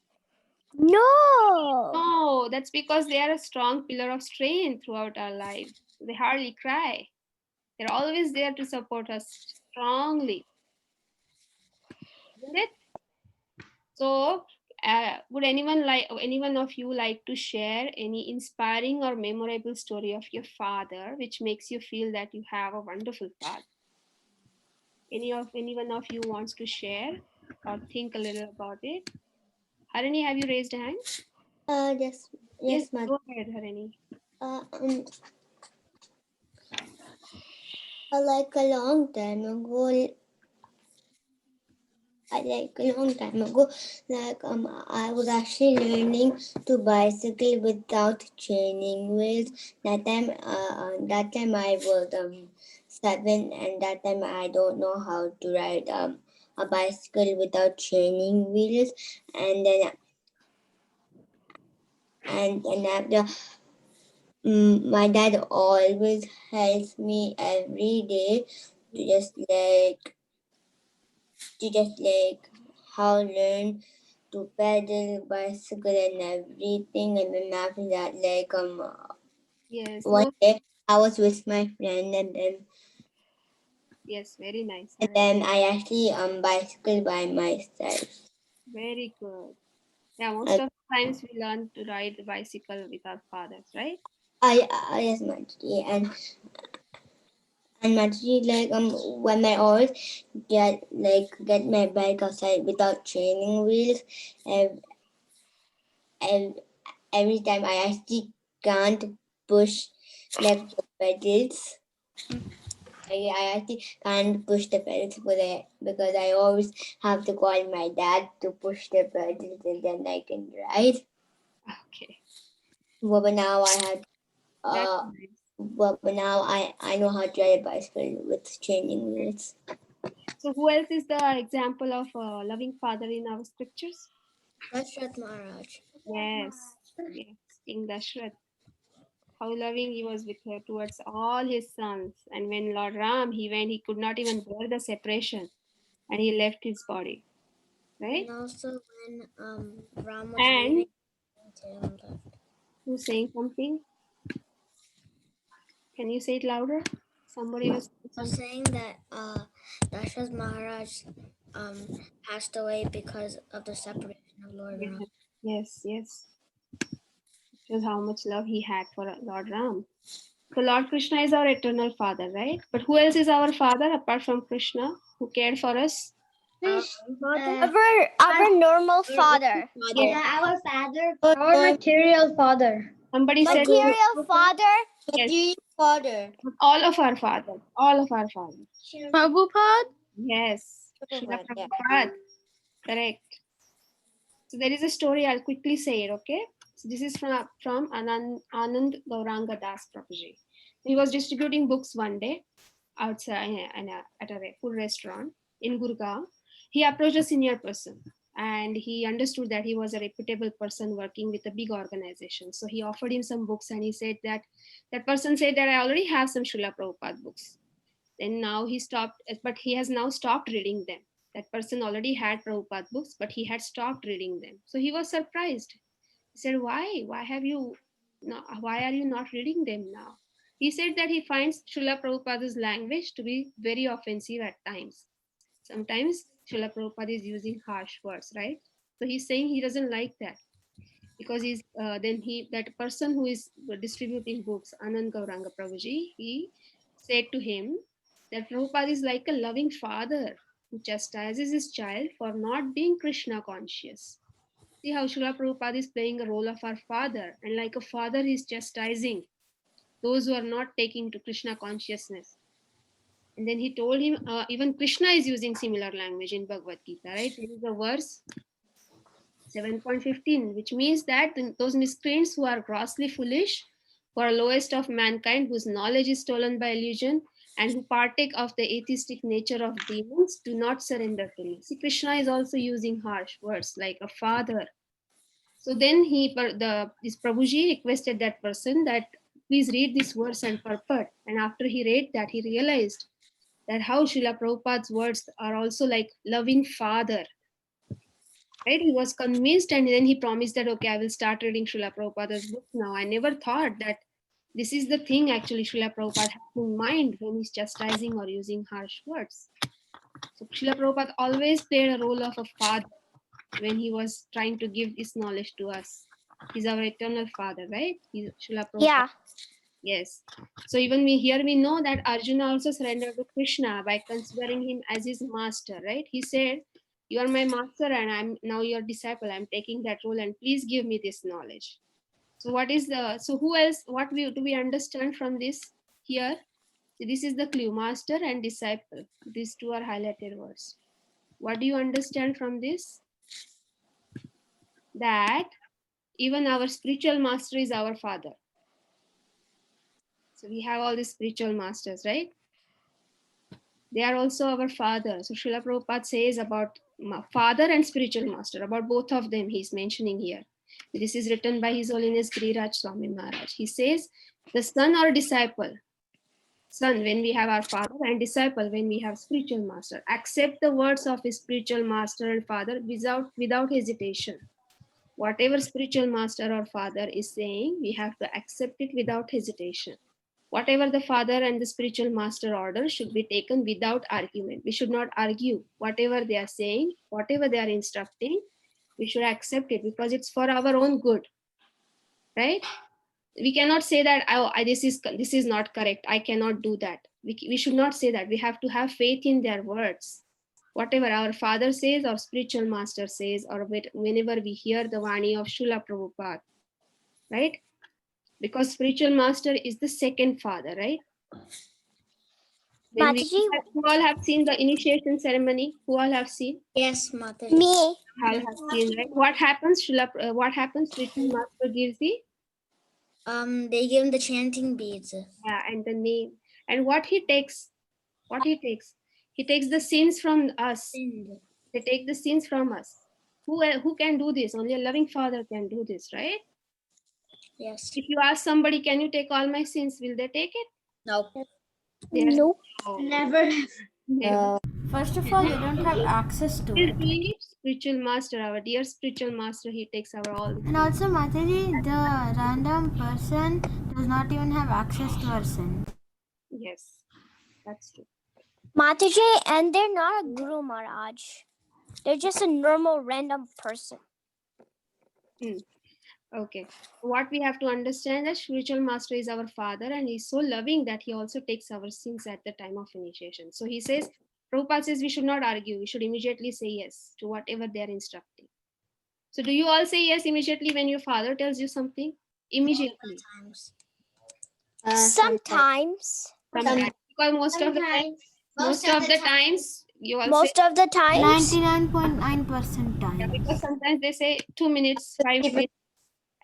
[SPEAKER 4] No.
[SPEAKER 2] No, that's because they are a strong pillar of strength throughout our life. They hardly cry. They're always there to support us strongly, isn't it? So, would anyone of you like to share any inspiring or memorable story of your father, which makes you feel that you have a wonderful father? Anyone of you wants to share? or think a little about it. Harini, have you raised a hand?
[SPEAKER 3] Yes,
[SPEAKER 2] Go ahead, Harini.
[SPEAKER 3] Like a long time ago, I was actually learning to bicycle without training wheels. That time I was 7, and that time I don't know how to ride a bicycle without training wheels. And then after, my dad always helps me every day to just like how learn to pedal bicycle and everything. And then after that,
[SPEAKER 2] Yes.
[SPEAKER 3] one day I was with my friend,
[SPEAKER 2] Yes, very nice.
[SPEAKER 3] and then I actually bicycle by myself.
[SPEAKER 2] Very good. Yeah, most of the times we learn to ride the bicycle with our fathers, right?
[SPEAKER 3] Yes, Mataji, and Mataji, when I always get my bike outside without training wheels, and every time I actually can't push like the pedals. I actually can't push the pedals because I always have to call my dad to push the pedals, and then I can ride.
[SPEAKER 2] Okay.
[SPEAKER 3] But now I have
[SPEAKER 2] That's
[SPEAKER 3] uh
[SPEAKER 2] nice.
[SPEAKER 3] but now I know how to ride a bicycle with training wheels.
[SPEAKER 2] So, who else is the example of a loving father in our scriptures?
[SPEAKER 3] Dashrath Maharaj.
[SPEAKER 2] Yes, yes, King Dashrath. How loving he was with her towards all his sons. And when Lord Ram he went, he could not even bear the separation, and he left his body, right?
[SPEAKER 3] And also when Ram was
[SPEAKER 2] And
[SPEAKER 3] leaving,
[SPEAKER 2] who's saying something? Can you say it louder? Somebody was
[SPEAKER 3] saying that Dashrath Maharaj passed away because of the separation of Lord Ram.
[SPEAKER 2] Yes, yes. Shows how much love he had for Lord Ram. So Lord Krishna is our eternal father, right? But who else is our father apart from Krishna who cared for us?
[SPEAKER 4] Our normal father.
[SPEAKER 2] Yes.
[SPEAKER 1] Our father, our material father.
[SPEAKER 2] Somebody said
[SPEAKER 4] Material father.
[SPEAKER 2] yes.
[SPEAKER 3] Father.
[SPEAKER 2] All of our father. All of our father.
[SPEAKER 1] Prabhupada?
[SPEAKER 2] Yes. Srila
[SPEAKER 3] Yeah.
[SPEAKER 2] Prabhupada. Correct. So there is a story. I'll quickly say it. Okay. So this is from Anand Gauranga Das Prabhuji. He was distributing books one day outside at a food restaurant in Gurgaon. He approached a senior person and he understood that he was a reputable person working with a big organization. So he offered him some books and he said that person said that I already have some Srila Prabhupada books. Then now he stopped, but he has now stopped reading them. That person already had Prabhupada books, but he had stopped reading them. So he was surprised. He said, "Why? Why have you? Why are you not reading them now?" He said that he finds Srila Prabhupada's language to be very offensive at times. Sometimes Srila Prabhupada is using harsh words, right? So he's saying he doesn't like that because he's then he that person who is distributing books, Anand Gauranga Prabhuji, he said to him that Prabhupada is like a loving father who chastises his child for not being Krishna conscious. See how Srila Prabhupada is playing a role of our father, and like a father, he is chastising those who are not taking to Krishna consciousness. And then he told him, even Krishna is using similar language in Bhagavad Gita, right? There is a verse 7.15, which means that those miscreants who are grossly foolish, who are lowest of mankind, whose knowledge is stolen by illusion, and who partake of the atheistic nature of demons, do not surrender to me. See, Krishna is also using harsh words like a father. So then this Prabhuji requested that person that please read this verse and purport. And after he read that, he realized that how Srila Prabhupada's words are also like loving father. Right? He was convinced and then he promised that, okay, I will start reading Srila Prabhupada's book now. I never thought that this is the thing actually Srila Prabhupada has in mind when he's chastising or using harsh words. So Srila Prabhupada always played a role of a father when he was trying to give this knowledge to us. He's our eternal father, right? He's Srila Prabhupada.
[SPEAKER 4] Yeah.
[SPEAKER 2] Yes. So even we know that Arjuna also surrendered to Krishna by considering him as his master, right? He said You are my master and I'm now your disciple. I'm taking that role and please give me this knowledge. So what is the, so who else, what do we understand from this here? So this is the clue, master and disciple. These two are highlighted words. What do you understand from this? That even our spiritual master is our father. So we have all these spiritual masters, right? They are also our father. So Srila Prabhupada says about father and spiritual master, about both of them he's mentioning here. This is written by His Holiness Giriraj Swami Maharaj. He says, the son or disciple, son when we have our father, and disciple when we have spiritual master, accept the words of his spiritual master and father without hesitation. Whatever spiritual master or father is saying, we have to accept it without hesitation. Whatever the father and the spiritual master order should be taken without argument. We should not argue whatever they are saying, whatever they are instructing. We should accept it because it's for our own good, right? We cannot say that this is not correct, I cannot do that. We should not say that. We have to have faith in their words. Whatever our father says or spiritual master says, or whenever we hear the Vani of Srila Prabhupada, right? Because spiritual master is the second father, right? When
[SPEAKER 4] Mataji,
[SPEAKER 2] who all have seen the initiation ceremony? Who all have seen?
[SPEAKER 3] Yes, Mataji.
[SPEAKER 4] me.
[SPEAKER 2] All have seen, right? What happens? What happens? Spiritual master gives the
[SPEAKER 3] They give him the chanting beads.
[SPEAKER 2] and the name. And what he takes? He takes the sins from us. They take the sins from us. Who can do this? Only a loving father can do this, right?
[SPEAKER 3] Yes.
[SPEAKER 2] If you ask somebody, can you take all my sins? Will they take it?
[SPEAKER 3] No.
[SPEAKER 4] Nope.
[SPEAKER 1] Never.
[SPEAKER 2] Never.
[SPEAKER 6] First of all, they don't have access to
[SPEAKER 2] He's
[SPEAKER 6] it.
[SPEAKER 2] doing it. Spiritual master, our dear spiritual master, he takes our all.
[SPEAKER 6] And also, Mataji, the random person does not even have access to our sin.
[SPEAKER 2] Yes, that's true.
[SPEAKER 4] Mataji, and they're not a Guru Maharaj. They're just a normal random person.
[SPEAKER 2] Okay. What we have to understand that spiritual master is our father and he's so loving that he also takes our sins at the time of initiation. So he says, Prabhupada says we should not argue. We should immediately say yes to whatever they are instructing. So do you all say yes immediately when your father tells you something? Immediately.
[SPEAKER 4] Sometimes.
[SPEAKER 2] Sometimes. Because most of the times you all
[SPEAKER 4] Most of the times.
[SPEAKER 6] 99.9%
[SPEAKER 2] say,
[SPEAKER 6] times.
[SPEAKER 2] because sometimes they say 2 minutes, 5 minutes,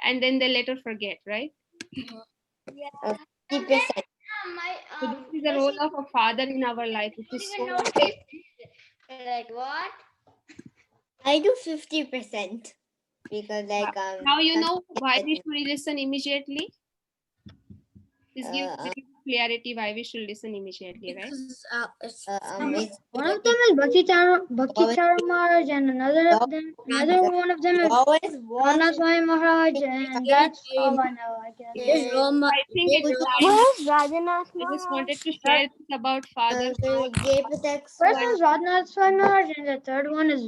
[SPEAKER 2] and then they later forget, right?
[SPEAKER 1] My,
[SPEAKER 2] So this is the role of a father in our life, which is so important.
[SPEAKER 1] like what?
[SPEAKER 3] I do 50% because
[SPEAKER 2] Now you know why we should listen immediately. This gives
[SPEAKER 3] Uh,
[SPEAKER 2] a bit of clarity why we should listen immediately, right?
[SPEAKER 1] One of them is Bhakti Char Maharaj, and another one of them is Rana Swami Maharaj, and that's all I know, I guess.
[SPEAKER 2] I think it's time.
[SPEAKER 4] Where's Radhanath
[SPEAKER 2] I just
[SPEAKER 4] Maharaj?
[SPEAKER 2] wanted to share this about father's role.
[SPEAKER 1] First is Radhanath Swami Maharaj, and the third one is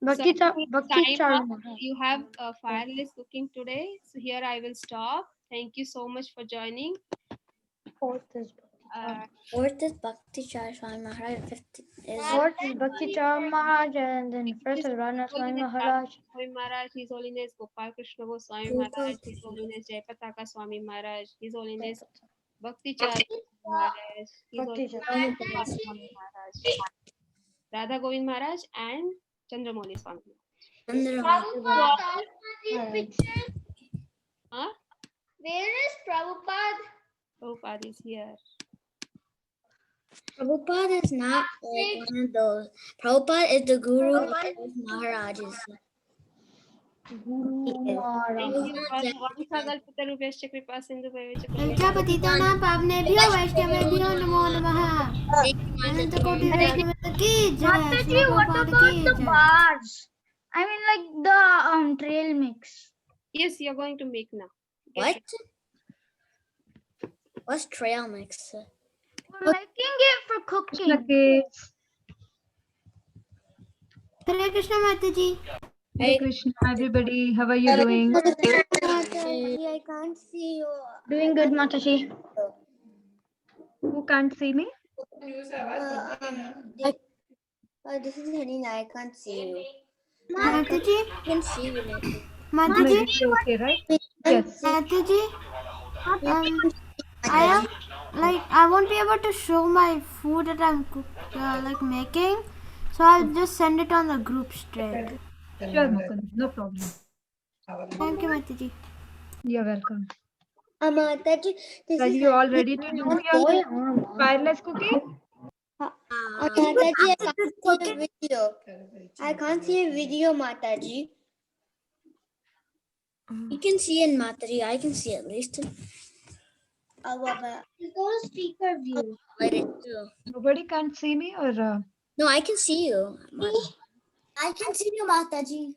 [SPEAKER 1] Bhakti
[SPEAKER 2] So time
[SPEAKER 1] Char
[SPEAKER 2] up.
[SPEAKER 1] Maharaj.
[SPEAKER 2] You have a fireless cooking today. So here I will stop. Thank you so much for joining.
[SPEAKER 1] Fourth is Bhakti Char.
[SPEAKER 3] Fourth is Bhakti Char Swami Maharaj. Fifth is
[SPEAKER 1] Fourth is Bhakti Char Maharaj, and then first is Radhanath Swami Maharaj.
[SPEAKER 2] Swami Maharaj, His Holiness Gopal Krishna Goswami Maharaj, His Holiness Jayapataka Swami Maharaj, His Holiness Bhakti Char Maharaj, His
[SPEAKER 1] Bhakti
[SPEAKER 2] Holiness
[SPEAKER 1] Char.
[SPEAKER 2] Swami Maharaj, Radha Govind Maharaj, and Chandramouli Swami. Huh?
[SPEAKER 1] Where is Prabhupada?
[SPEAKER 2] Prabhupada is here.
[SPEAKER 3] Prabhupada is not like one of those. Prabhupada is the guru of Maharajas.
[SPEAKER 6] पतितानां पावनेभ्यो वैष्णवेभ्यो नमो नमः अनंत कोटि वैष्णव की जय
[SPEAKER 1] Mataji, what about the bars? I mean, like the trail mix.
[SPEAKER 2] Yes, you're going to make now.
[SPEAKER 3] What? What's trail mix?
[SPEAKER 1] For making it for cooking.
[SPEAKER 6] हरे कृष्ण माता जी
[SPEAKER 7] Hare Krishna, everybody. How are you doing?
[SPEAKER 3] I can't see you.
[SPEAKER 1] Doing good, Mataji.
[SPEAKER 7] Who can't see me?
[SPEAKER 3] This is Hanina. I can't see you.
[SPEAKER 6] Mataji,
[SPEAKER 4] I can see you.
[SPEAKER 6] Mataji,
[SPEAKER 7] Maybe it's okay, right? Yes.
[SPEAKER 6] Mataji,
[SPEAKER 3] Mataji.
[SPEAKER 6] I won't be able to show my food that I'm making, so I'll just send it on the group straight.
[SPEAKER 7] Sure, Mukund. No problem.
[SPEAKER 6] Thank you, Mataji.
[SPEAKER 7] You're welcome.
[SPEAKER 3] Mataji, this
[SPEAKER 7] Are
[SPEAKER 3] is
[SPEAKER 7] you all ready to do your fireless cooking?
[SPEAKER 3] Mataji, I can't see a video. I can't see a video, Mataji.
[SPEAKER 4] You can see in Mataji. I can see at least.
[SPEAKER 3] Baba.
[SPEAKER 1] Go to speaker view.
[SPEAKER 4] Light it too.
[SPEAKER 7] Nobody can't see me or
[SPEAKER 4] No, I can see you.
[SPEAKER 3] I can see you, Mataji.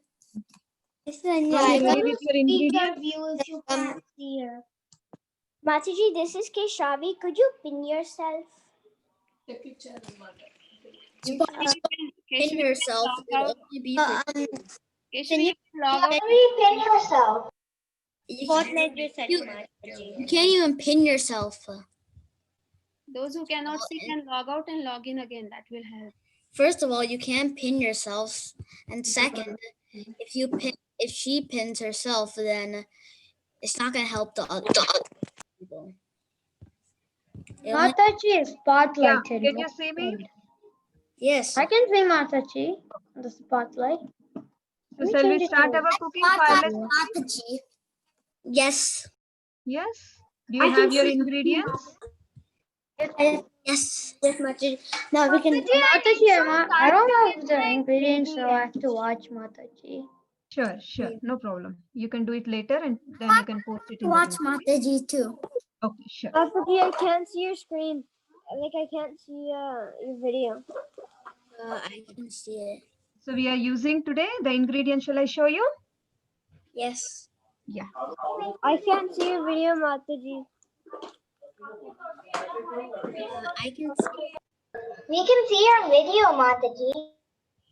[SPEAKER 3] This is Anya.
[SPEAKER 7] are
[SPEAKER 3] I
[SPEAKER 7] you ready
[SPEAKER 3] can't
[SPEAKER 7] with your ingredients?
[SPEAKER 1] View if you can't see her.
[SPEAKER 4] Mataji, this is Keshavi. Could you pin yourself? Pin yourself. It'll only be for
[SPEAKER 2] Keshavi, you can log out.
[SPEAKER 1] Pin yourself.
[SPEAKER 3] Fortnite will set
[SPEAKER 4] You
[SPEAKER 3] Mataji.
[SPEAKER 4] can't even pin yourself.
[SPEAKER 2] Those who cannot see can log out and log in again. That will help.
[SPEAKER 4] First of all, you can't pin yourself, and second, if she pins herself, then it's not gonna help the other people. It only-
[SPEAKER 1] Mataji is
[SPEAKER 7] Yeah.
[SPEAKER 1] spotlighted.
[SPEAKER 7] Can you see me?
[SPEAKER 4] yes.
[SPEAKER 1] I can see Mataji on the spotlight.
[SPEAKER 7] So shall we start our cooking fireless cooking?
[SPEAKER 3] Mataji.
[SPEAKER 4] Yes.
[SPEAKER 7] Yes. Do you have your ingredients?
[SPEAKER 4] Yes.
[SPEAKER 3] Yes, Mataji. Now we can.
[SPEAKER 1] Mataji, I don't know the ingredients, so I have to watch Mataji.
[SPEAKER 7] Sure, sure. No problem. You can do it later and then you can post it in the
[SPEAKER 3] Watch
[SPEAKER 7] group.
[SPEAKER 3] Mataji too.
[SPEAKER 7] Okay, sure.
[SPEAKER 4] Mataji, I can't see your screen. I can't see your video. I can see it.
[SPEAKER 7] So we are using today the ingredients. Shall I show you?
[SPEAKER 4] Yes.
[SPEAKER 7] Yeah.
[SPEAKER 4] I can't see your video, Mataji. I can see.
[SPEAKER 1] We can see your video, Mataji.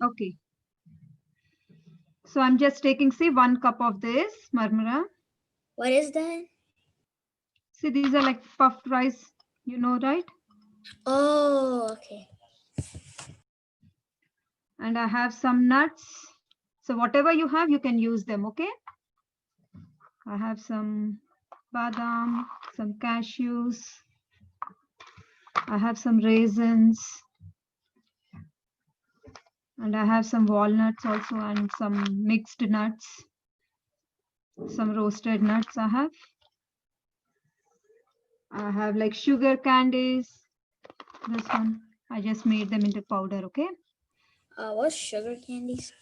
[SPEAKER 7] Okay. So I'm just taking, see, 1 cup of this marmara.
[SPEAKER 4] What is that?
[SPEAKER 7] See, these are like puffed rice, you know, right?
[SPEAKER 4] Oh, okay.
[SPEAKER 7] And I have some nuts. So whatever you have, you can use them, okay? I have some badam, some cashews. I have some raisins. And I have some walnuts also and some mixed nuts. Some roasted nuts I have. I have like sugar candies. This one, I just made them into powder, okay?
[SPEAKER 4] What's sugar candies?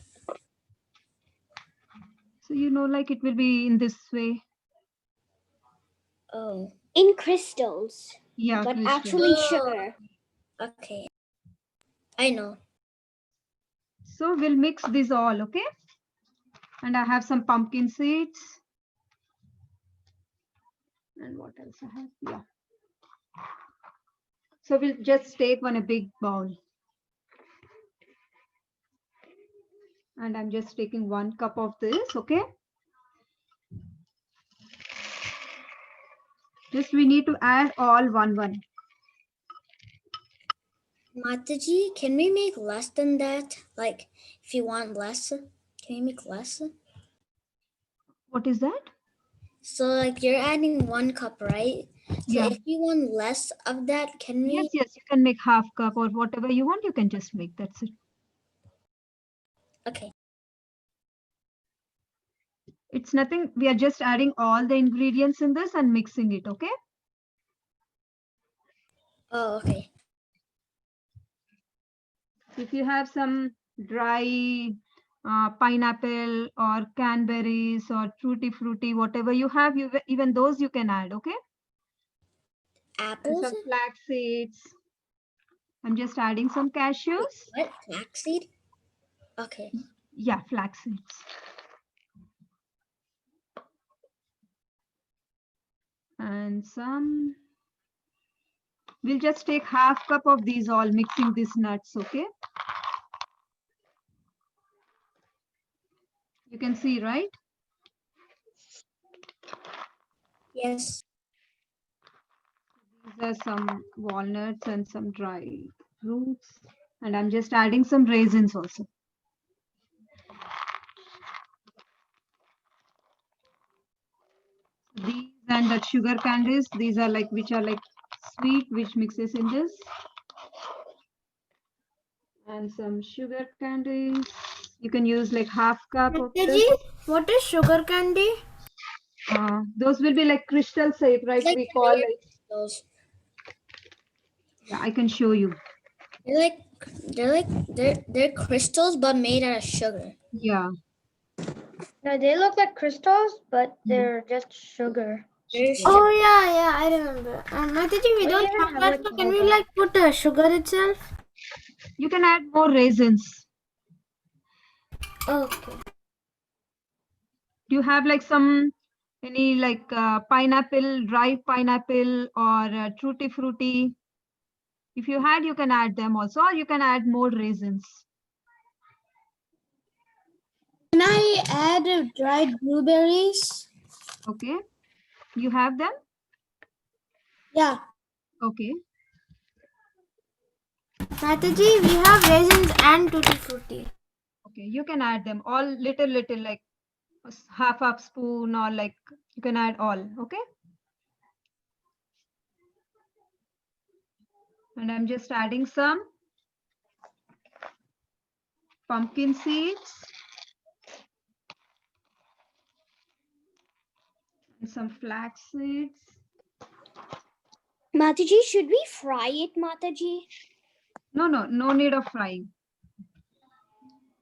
[SPEAKER 7] So, you know, like it will be in this way.
[SPEAKER 4] Oh.
[SPEAKER 3] In crystals,
[SPEAKER 7] Yeah,
[SPEAKER 3] but
[SPEAKER 7] crystal.
[SPEAKER 3] actually sugar.
[SPEAKER 4] Okay. I know.
[SPEAKER 7] So we'll mix this all, okay? And I have some pumpkin seeds. And what else I have? Yeah. So we'll just take a big bowl. And I'm just taking 1 cup of this, okay? Just we need to add all one.
[SPEAKER 4] Mataji, can we make less than that? Like, if you want less, can we make less?
[SPEAKER 7] What is that?
[SPEAKER 4] So, like, you're adding 1 cup, right? So,
[SPEAKER 7] Yeah.
[SPEAKER 4] if you want less of that, can we?
[SPEAKER 7] Yes, you can make half cup or whatever you want, you can just make, that's it.
[SPEAKER 4] Okay.
[SPEAKER 7] It's nothing, we are just adding all the ingredients in this and mixing it, okay?
[SPEAKER 4] Oh, okay.
[SPEAKER 7] If you have some dry pineapple or cranberries or fruity, whatever you have, even those you can add, okay? And
[SPEAKER 4] Apples?
[SPEAKER 7] some flax seeds. I'm just adding some cashews.
[SPEAKER 4] What? Flaxseed? Okay.
[SPEAKER 7] Yeah, flax seeds. And some, we'll just take half cup of these all, mixing these nuts, okay? You can see, right?
[SPEAKER 4] Yes.
[SPEAKER 7] These are some walnuts and some dry fruits. And I'm just adding some raisins also. These and that sugar candies, these are like, which are like sweet, which mixes in this. And some sugar candies. You can use like half cup of this.
[SPEAKER 6] What is sugar candy?
[SPEAKER 7] Those will be like crystal shape, right?
[SPEAKER 4] Like
[SPEAKER 7] We call it.
[SPEAKER 4] those.
[SPEAKER 7] Yeah, I can show you.
[SPEAKER 4] They're crystals but made out of sugar.
[SPEAKER 7] Yeah.
[SPEAKER 1] No, they look like crystals, but they're just sugar.
[SPEAKER 6] Oh yeah, I remember. Mataji, we don't have that. So can we like put sugar itself?
[SPEAKER 7] You can add more raisins.
[SPEAKER 6] Okay.
[SPEAKER 7] Do you have like any like pineapple, dry pineapple or tutti frutti? If you had, you can add them also, or you can add more raisins.
[SPEAKER 3] Can I add dried blueberries?
[SPEAKER 7] Okay. You have them?
[SPEAKER 3] Yeah.
[SPEAKER 7] Okay.
[SPEAKER 6] Mataji, we have raisins and tutti frutti.
[SPEAKER 7] Okay. You can add them all little, like half a spoon, or like you can add all. Okay. And I'm just adding some pumpkin seeds and some flax seeds.
[SPEAKER 4] Mataji, should we fry it, Mataji?
[SPEAKER 7] No need of frying.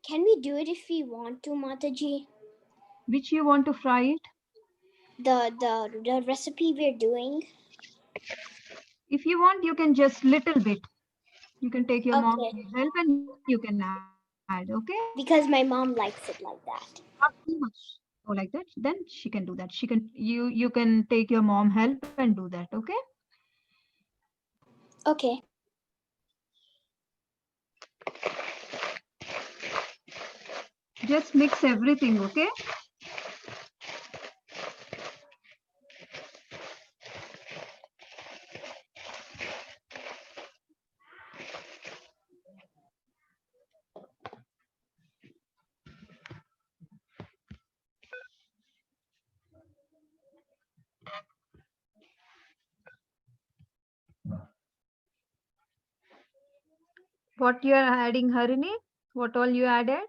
[SPEAKER 4] Can we do it if we want to, Mataji?
[SPEAKER 7] Which you want to fry it?
[SPEAKER 4] The recipe we're doing.
[SPEAKER 7] If you want, you can just little bit. You can take your mom's help and you can add. Okay.
[SPEAKER 4] Because my mom likes it like that.
[SPEAKER 7] Not too much. Oh, like that. Then she can do that. You can take your mom help and do that. Okay.
[SPEAKER 4] Okay.
[SPEAKER 7] Just mix everything. Okay. What you are adding, Harini? What all you added?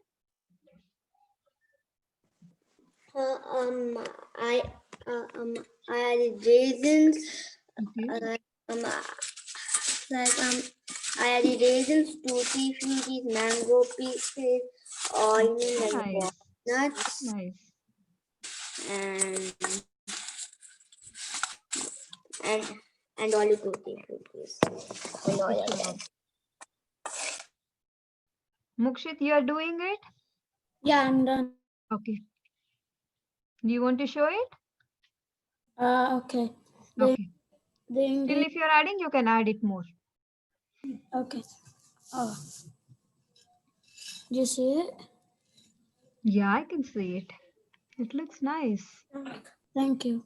[SPEAKER 3] I added raisins.
[SPEAKER 7] Okay.
[SPEAKER 3] I added raisins, tutti frutti, mango pieces, onion,
[SPEAKER 7] Nice.
[SPEAKER 3] nuts,
[SPEAKER 7] Nice.
[SPEAKER 3] and all the tutti fruttis. And all of that.
[SPEAKER 7] Mukshit, you are doing it?
[SPEAKER 3] Yeah, I'm done.
[SPEAKER 7] Okay. Do you want to show it?
[SPEAKER 3] Okay.
[SPEAKER 7] Okay.
[SPEAKER 3] The
[SPEAKER 7] Still, if you are adding, you can add it more.
[SPEAKER 3] Okay. Oh. Do you see it?
[SPEAKER 7] Yeah, I can see it. It looks nice.
[SPEAKER 3] Thank you.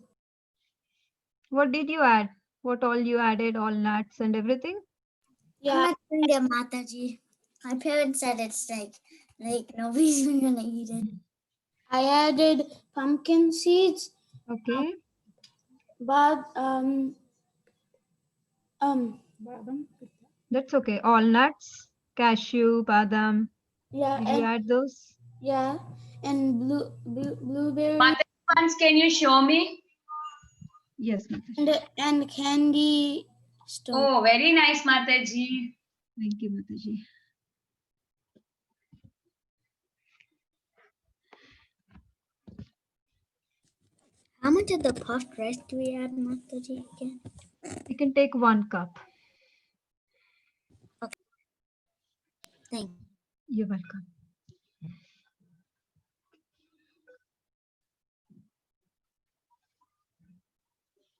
[SPEAKER 7] What did you add? What all you added? All nuts and everything?
[SPEAKER 3] Yeah.
[SPEAKER 4] I'm not doing it, Mataji. My parents said it's like nobody's even gonna eat it.
[SPEAKER 3] I added pumpkin seeds,
[SPEAKER 7] Okay. That's okay. All nuts, cashew, badam.
[SPEAKER 3] yeah,
[SPEAKER 7] Did you add those?
[SPEAKER 3] yeah, and blueberry
[SPEAKER 8] Once, can you show me?
[SPEAKER 7] Yes, Mataji.
[SPEAKER 3] and candy stuff.
[SPEAKER 8] Oh, very nice, Mataji.
[SPEAKER 7] Thank you, Mataji.
[SPEAKER 4] How much of the puffed rice do we add, Mataji, again?
[SPEAKER 7] You can take 1 cup.
[SPEAKER 4] Okay. Thank you.
[SPEAKER 7] You're welcome.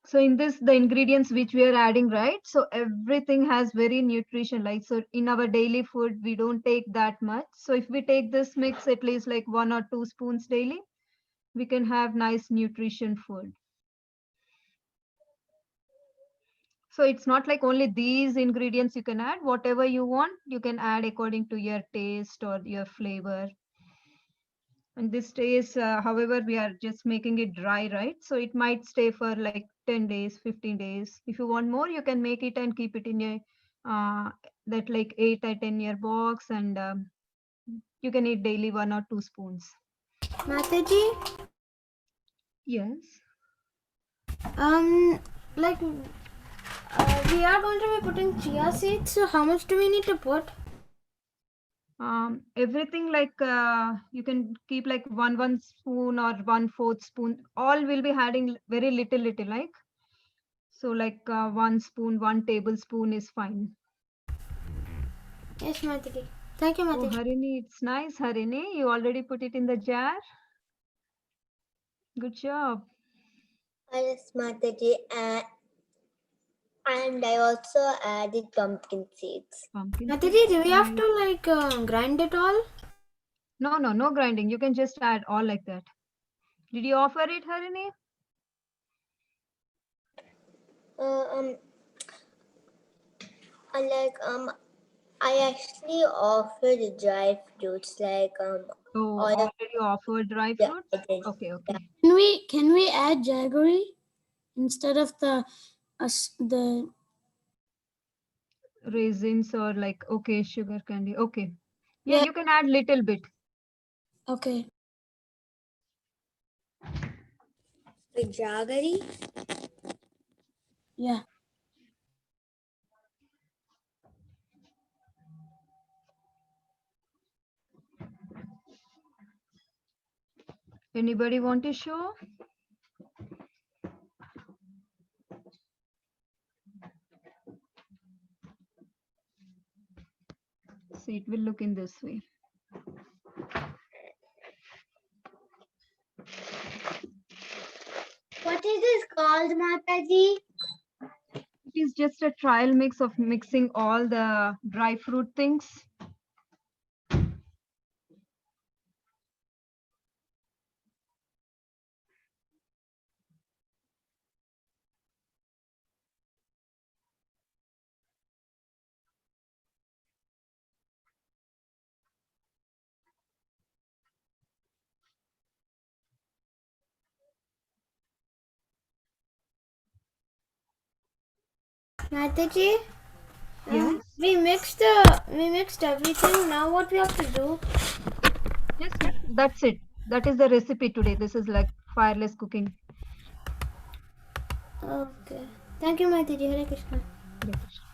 [SPEAKER 7] So in this, the ingredients which we are adding, right? So everything has very nutrition, like, so in our daily food, we don't take that much. So if we take this mix, at least like 1 or 2 spoons daily, we can have nice nutrition food. So it's not like only these ingredients you can add. Whatever you want, you can add according to your taste or your flavor. And this stays, however, we are just making it dry, right? So it might stay for like 10 days, 15 days. If you want more, you can make it and keep it in a that like 8 or 10-year box, and you can eat daily 1 or 2 spoons.
[SPEAKER 6] Mataji,
[SPEAKER 7] Yes.
[SPEAKER 6] like we are going to be putting chia seeds. So how much do we need to put?
[SPEAKER 7] Everything like you can keep like one spoon or 1/4 spoon. All will be adding very little like. So like 1 spoon, 1 tablespoon is fine.
[SPEAKER 6] Yes, Mataji. Thank you,
[SPEAKER 7] Oh,
[SPEAKER 6] Mataji.
[SPEAKER 7] Harini, it's nice, Harini. You already put it in the jar. Good job.
[SPEAKER 3] Yes, Mataji. And I also added pumpkin seeds.
[SPEAKER 7] Pumpkin
[SPEAKER 6] Mataji,
[SPEAKER 7] seeds,
[SPEAKER 6] do we have
[SPEAKER 7] nice.
[SPEAKER 6] to like grind it all?
[SPEAKER 7] No grinding. You can just add all like that. Did you offer it, Harini?
[SPEAKER 3] I actually offered dry fruits like
[SPEAKER 7] Oh,
[SPEAKER 3] all of
[SPEAKER 7] already offered dry
[SPEAKER 3] yeah,
[SPEAKER 7] fruits?
[SPEAKER 3] I did.
[SPEAKER 7] Okay, okay.
[SPEAKER 4] Can we add jaggery instead of the
[SPEAKER 7] Raisins or like, okay, sugar candy. Okay. Yeah, you can add little bit.
[SPEAKER 4] okay.
[SPEAKER 3] The jaggery.
[SPEAKER 4] Yeah.
[SPEAKER 7] Anybody want to show? See, it will look in this way.
[SPEAKER 1] What is this called, Mataji?
[SPEAKER 7] It is just a trial mix of mixing all the dry fruit things.
[SPEAKER 6] Mataji,
[SPEAKER 7] Yes.
[SPEAKER 6] we mixed everything. Now what we have to do?
[SPEAKER 7] Yes, that's it. That is the recipe today. This is like fireless cooking.
[SPEAKER 6] Okay. Thank you, Mataji. Hare Krishna.
[SPEAKER 7] Hare Krishna.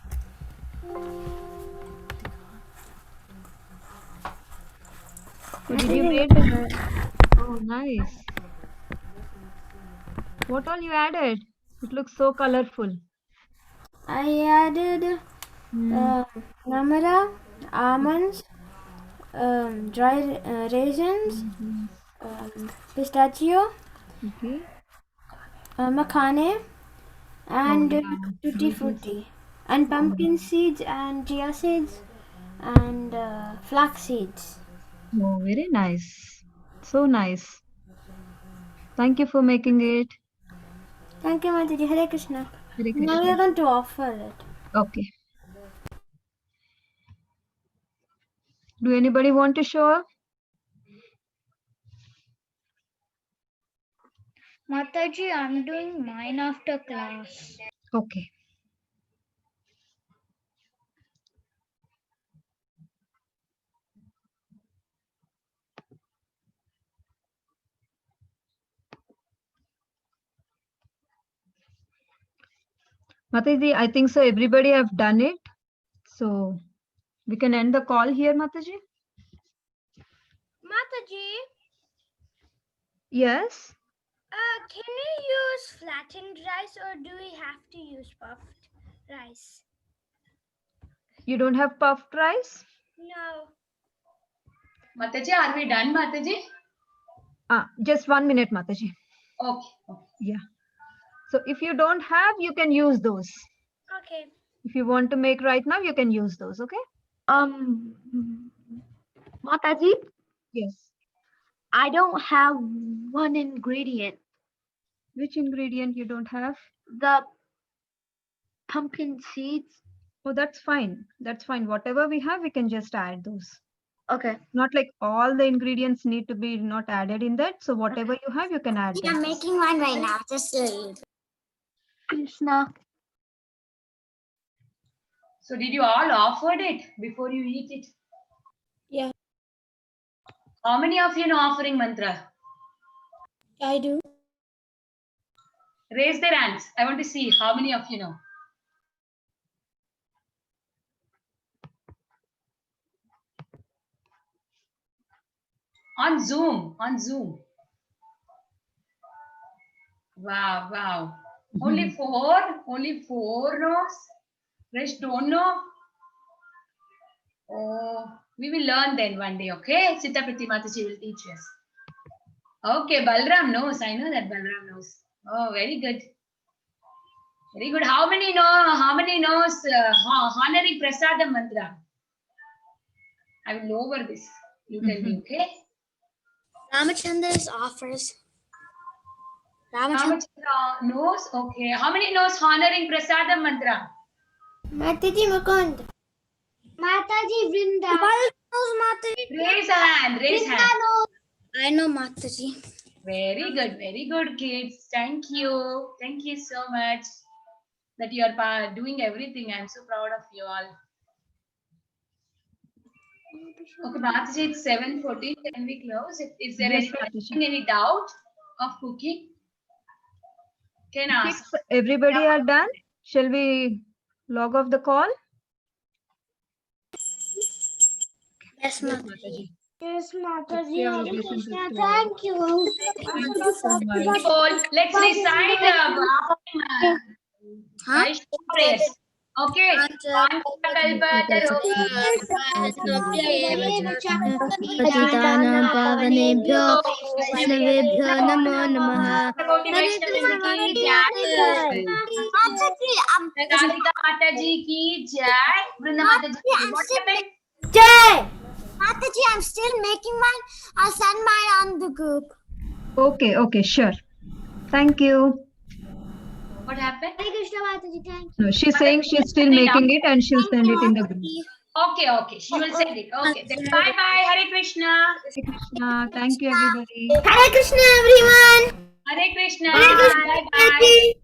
[SPEAKER 7] So did you made? Oh, nice. What all you added? It looks so colorful.
[SPEAKER 6] I added namara, almonds, dry raisins, pistachio,
[SPEAKER 7] Okay.
[SPEAKER 6] makhane, and
[SPEAKER 7] Oh, yeah.
[SPEAKER 6] tutti
[SPEAKER 7] Sweetness.
[SPEAKER 6] frutti, and pumpkin seeds, and chia seeds, and flax seeds.
[SPEAKER 7] Oh, very nice. So nice. Thank you for making it.
[SPEAKER 6] Thank you, Mataji. Hare Krishna.
[SPEAKER 7] Hare
[SPEAKER 6] Now we are
[SPEAKER 7] Krishna.
[SPEAKER 6] going to offer it.
[SPEAKER 7] Okay. Do anybody want to show up?
[SPEAKER 1] Mataji, I'm doing mine after class.
[SPEAKER 7] Okay. Mataji, I think so everybody have done it. So we can end the call here, Mataji.
[SPEAKER 4] Mataji,
[SPEAKER 7] Yes.
[SPEAKER 4] can we use flattened rice or do we have to use puffed rice?
[SPEAKER 7] You don't have puffed rice?
[SPEAKER 4] No.
[SPEAKER 8] Mataji, are we done, Mataji?
[SPEAKER 7] Just 1 minute, Mataji.
[SPEAKER 8] Okay.
[SPEAKER 7] Yeah. So if you don't have, you can use those.
[SPEAKER 4] Okay.
[SPEAKER 7] If you want to make right now, you can use those. Okay.
[SPEAKER 9] Mataji,
[SPEAKER 7] Yes.
[SPEAKER 9] I don't have one ingredient.
[SPEAKER 7] Which ingredient you don't have?
[SPEAKER 9] The pumpkin seeds.
[SPEAKER 7] Oh, that's fine. That's fine. Whatever we have, we can just add those.
[SPEAKER 9] Okay.
[SPEAKER 7] Not like all the ingredients need to be not added in that. So whatever you have, you can add them.
[SPEAKER 3] I'm making one right now. Just
[SPEAKER 9] Krishna.
[SPEAKER 8] So did you all offered it before you eat it?
[SPEAKER 3] Yeah.
[SPEAKER 8] How many of you know offering mantra?
[SPEAKER 3] I do.
[SPEAKER 8] Raise their hands. I want to see how many of you know. On Zoom. Wow, wow. Only four knows. Rest don't know. Oh, we will learn then one day, okay? Sita Priti Mataji will teach us. Okay, Balram knows. I know that Balram knows. Oh, very good. Very good. How many knows honoring prasadam mantra? I will lower this. You tell me, okay?
[SPEAKER 3] Ramachandra's offers.
[SPEAKER 8] Ramachandra knows. Okay. How many knows honoring prasadam mantra?
[SPEAKER 6] Mataji Mukund.
[SPEAKER 3] Mataji Vrunda.
[SPEAKER 8] Raise a hand. Raise hand.
[SPEAKER 3] I know Mataji.
[SPEAKER 8] Very good, kids. Thank you. Thank you so much that you are doing everything. I'm so proud of you all. Okay, Mataji, it's 7:14. Can we close? Is there
[SPEAKER 7] Yes, Mataji.
[SPEAKER 8] any doubt of cooking? Can ask.
[SPEAKER 7] If everybody are done, shall we log off the call?
[SPEAKER 3] Yes,
[SPEAKER 7] Mataji.
[SPEAKER 3] Yes, Mataji.
[SPEAKER 7] Stay all blessings
[SPEAKER 3] Krishna,
[SPEAKER 7] with you.
[SPEAKER 3] thank you.
[SPEAKER 7] Thank you so much.
[SPEAKER 8] People, let's recite prayers. Okay.
[SPEAKER 1] पतितानां पावनेभ्यो वैष्णवेभ्यो नमो नमः
[SPEAKER 8] Mataji ki jai. Vrunda Mataji.
[SPEAKER 3] Jai! Mataji, I'm still making mine. I'll send mine on the group.
[SPEAKER 7] Okay, sure. Thank you.
[SPEAKER 8] What happened?
[SPEAKER 3] Hare Krishna, Mataji, thank you.
[SPEAKER 7] No, she's saying she's still making it and she'll send it in the group.
[SPEAKER 8] Okay. She will send it. Okay. Then bye. Hare Krishna.
[SPEAKER 7] Hare Krishna. Thank you, everybody.
[SPEAKER 3] Hare Krishna, everyone.
[SPEAKER 8] Hare Krishna.
[SPEAKER 3] Hare Krishna.
[SPEAKER 8] Bye.